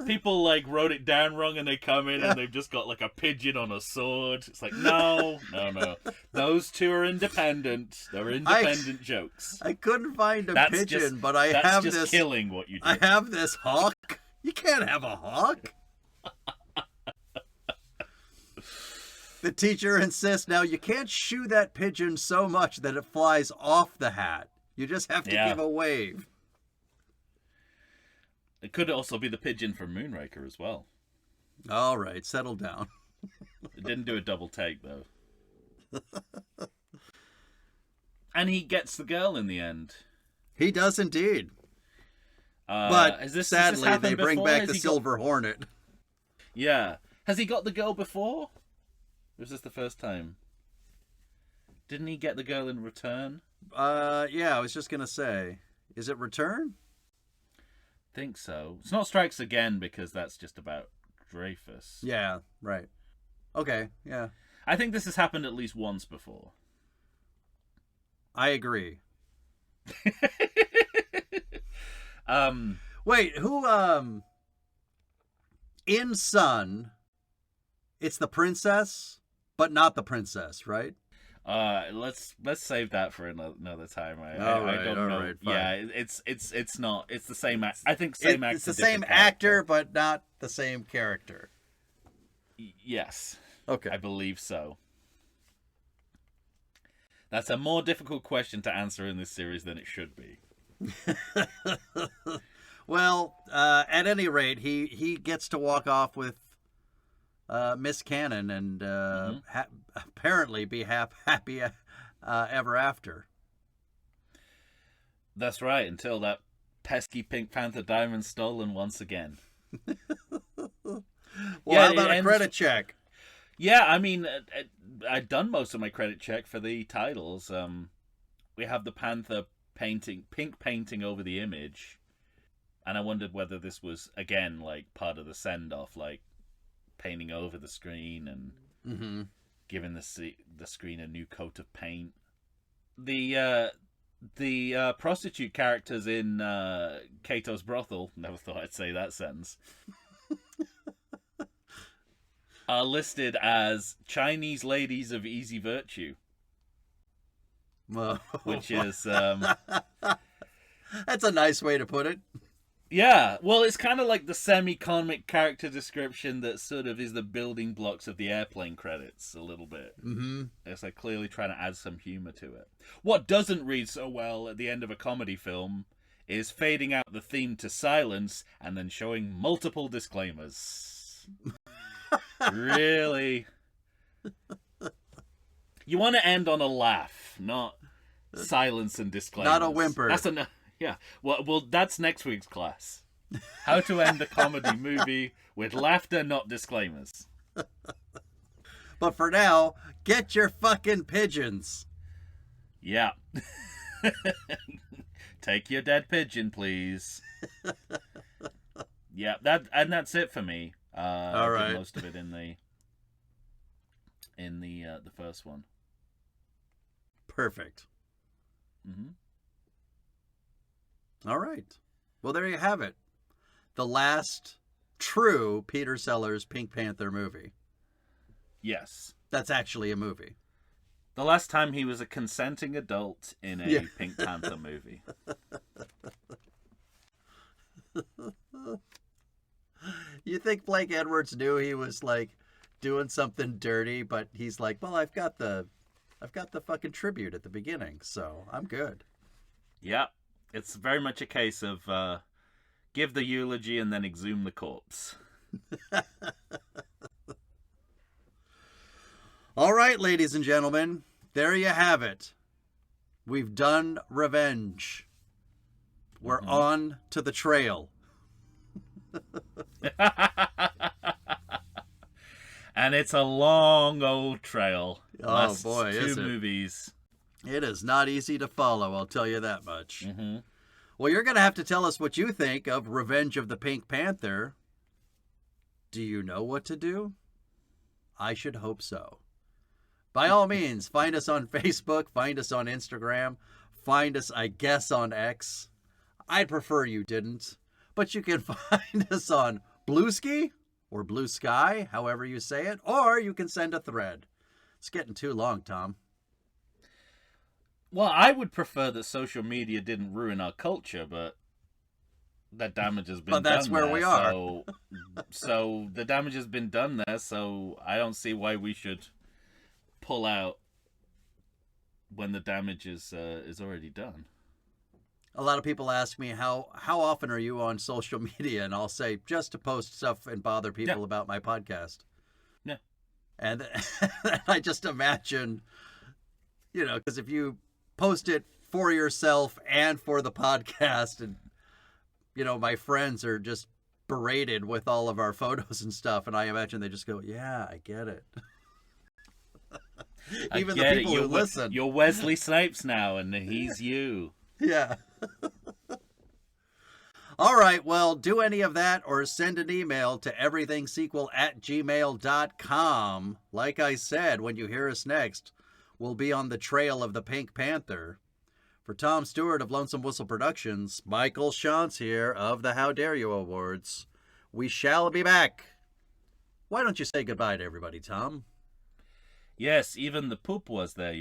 people like wrote it down wrong, and they come in and they've just got like a pigeon on a sword. It's like no. Those two are independent. They're independent jokes. I couldn't find a pigeon, but I that's have just this. killing what you do. I have this hawk. You can't have a hawk. The teacher insists now you can't shoo that pigeon so much that it flies off the hat. You just have to give a wave. It could also be the pigeon from Moonraker as well. All right, settle down. It didn't do a double take, though. And he gets the girl in the end. He does indeed. But sadly, they bring back the Silver Hornet. Yeah. Has he got the girl before? Or was this the first time? Didn't he get the girl in return? Yeah, I was just going to say. Is it Return? Think so. It's not Strikes Again because that's just about Dreyfus. Yeah, right. Okay, yeah. I think this has happened at least once before. I agree. Wait, who, in Sun, it's the princess, but not the princess, right? Let's save that for another time. I don't know. Right, yeah, it's not. It's the same. I think same actor. It's the same actor, but not the same character. Yes. Okay. I believe so. That's a more difficult question to answer in this series than it should be. Well, at any rate, he gets to walk off with Miss Cannon and apparently be happy ever after. That's right, until that pesky Pink Panther diamond's stolen once again. How about a credit check? Yeah, I mean, I'd done most of my credit check for the titles. We have the Panther pink painting over the image, and I wondered whether this was, again, like part of the send-off, like painting over the screen and giving the screen a new coat of paint. The prostitute characters in Kato's brothel, never thought I'd say that sentence, are listed as Chinese ladies of easy virtue. Which is that's a nice way to put it. Yeah, well, it's kind of like the semi-comic character description that sort of is the building blocks of the Airplane credits a little bit. It's like clearly trying to add some humor to it. What doesn't read so well at the end of a comedy film is fading out the theme to silence and then showing multiple disclaimers. Really? You want to end on a laugh, not silence and disclaimers. Not a whimper. That's enough. Yeah, well, that's next week's class. How to end a comedy movie with laughter, not disclaimers. But for now, get your fucking pigeons. Yeah. Take your dead pigeon, please. Yeah, that's it for me. All right. I did most of it in the first one. Perfect. All right. Well, there you have it. The last true Peter Sellers Pink Panther movie. Yes. That's actually a movie. The last time he was a consenting adult in a Pink Panther movie. You think Blake Edwards knew he was like doing something dirty, but he's like, well, I've got the fucking tribute at the beginning, so I'm good. Yeah, it's very much a case of give the eulogy and then exhume the corpse. All right, ladies and gentlemen, there you have it. We've done Revenge. We're on to the trail. And it's a long old trail. Oh, Last boy, is two it? movies. It is not easy to follow, I'll tell you that much. Well, you're going to have to tell us what you think of Revenge of the Pink Panther. Do you know what to do? I should hope so. By all means, find us on Facebook, find us on Instagram, find us, I guess, on X. I'd prefer you didn't. But you can find us on Blueski or Blue Sky, however you say it, or you can send a thread. It's getting too long, Tom. Well, I would prefer that social media didn't ruin our culture, but that damage has been done. But that's where there, we are. So the damage has been done there, so I don't see why we should pull out when the damage is already done. A lot of people ask me, how often are you on social media? And I'll say, just to post stuff and bother people about my podcast. Yeah. And I just imagine, because if you post it for yourself and for the podcast, and, my friends are just berated with all of our photos and stuff, and I imagine they just go, yeah, I get it. Even the people who listen. You're Wesley Snipes now, and he's you. Yeah. All right, well, do any of that or send an email to everythingsequel@gmail.com. Like I said, when you hear us next, we'll be on the trail of the Pink Panther. For Tom Stewart of Lonesome Whistle Productions, Michael Shantz here of the How Dare You Awards. We shall be back. Why don't you say goodbye to everybody, Tom? Yes, even the poop was there,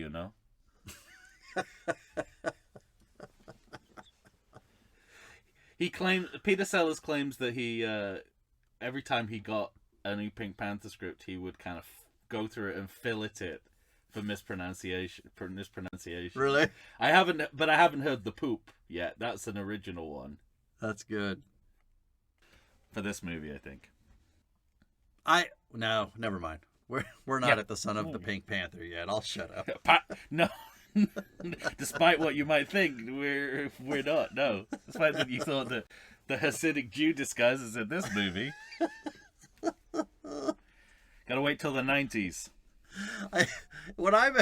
Peter Sellers claims that he, every time he got a new Pink Panther script, he would kind of go through it and fillet it for mispronunciation. Really? I haven't heard the poop yet. That's an original one. That's good. For this movie, I think. No, never mind. We're not at the son of the Pink Panther yet. I'll shut up. No. Despite what you might think, we're not. No, despite what you thought that the Hasidic Jew disguise is in this movie. Gotta wait till the 90s. When I'm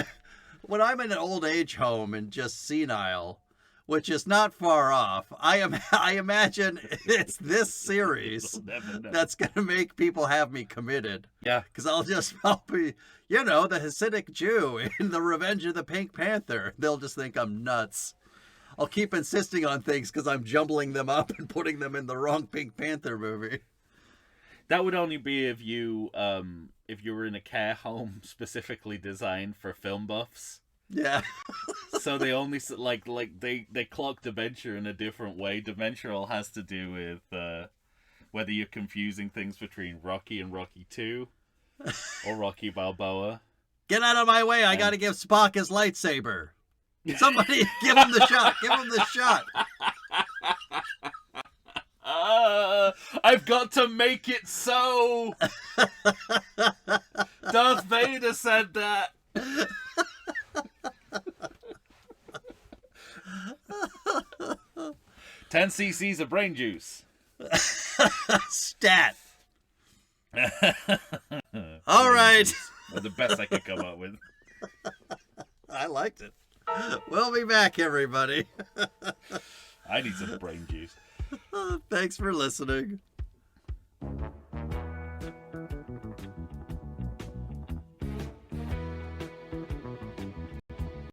in an old age home and just senile, which is not far off, I imagine it's this series that's gonna make people have me committed. Yeah, because I'll be, the Hasidic Jew in the Revenge of the Pink Panther. They'll just think I'm nuts. I'll keep insisting on things because I'm jumbling them up and putting them in the wrong Pink Panther movie. That would only be if you were in a care home specifically designed for film buffs. Yeah. So they only they clock dementia in a different way. Dementia has to do with whether you're confusing things between Rocky and Rocky 2 or Rocky Balboa. Get out of my way! I got to give Spock his lightsaber. Somebody give him the shot. Give him the shot. I've got to make it so. Darth Vader said that. 10 cc's of brain juice. Stat. All right. The best I could come up with. I liked it. We'll be back, everybody. I need some brain juice. Thanks for listening.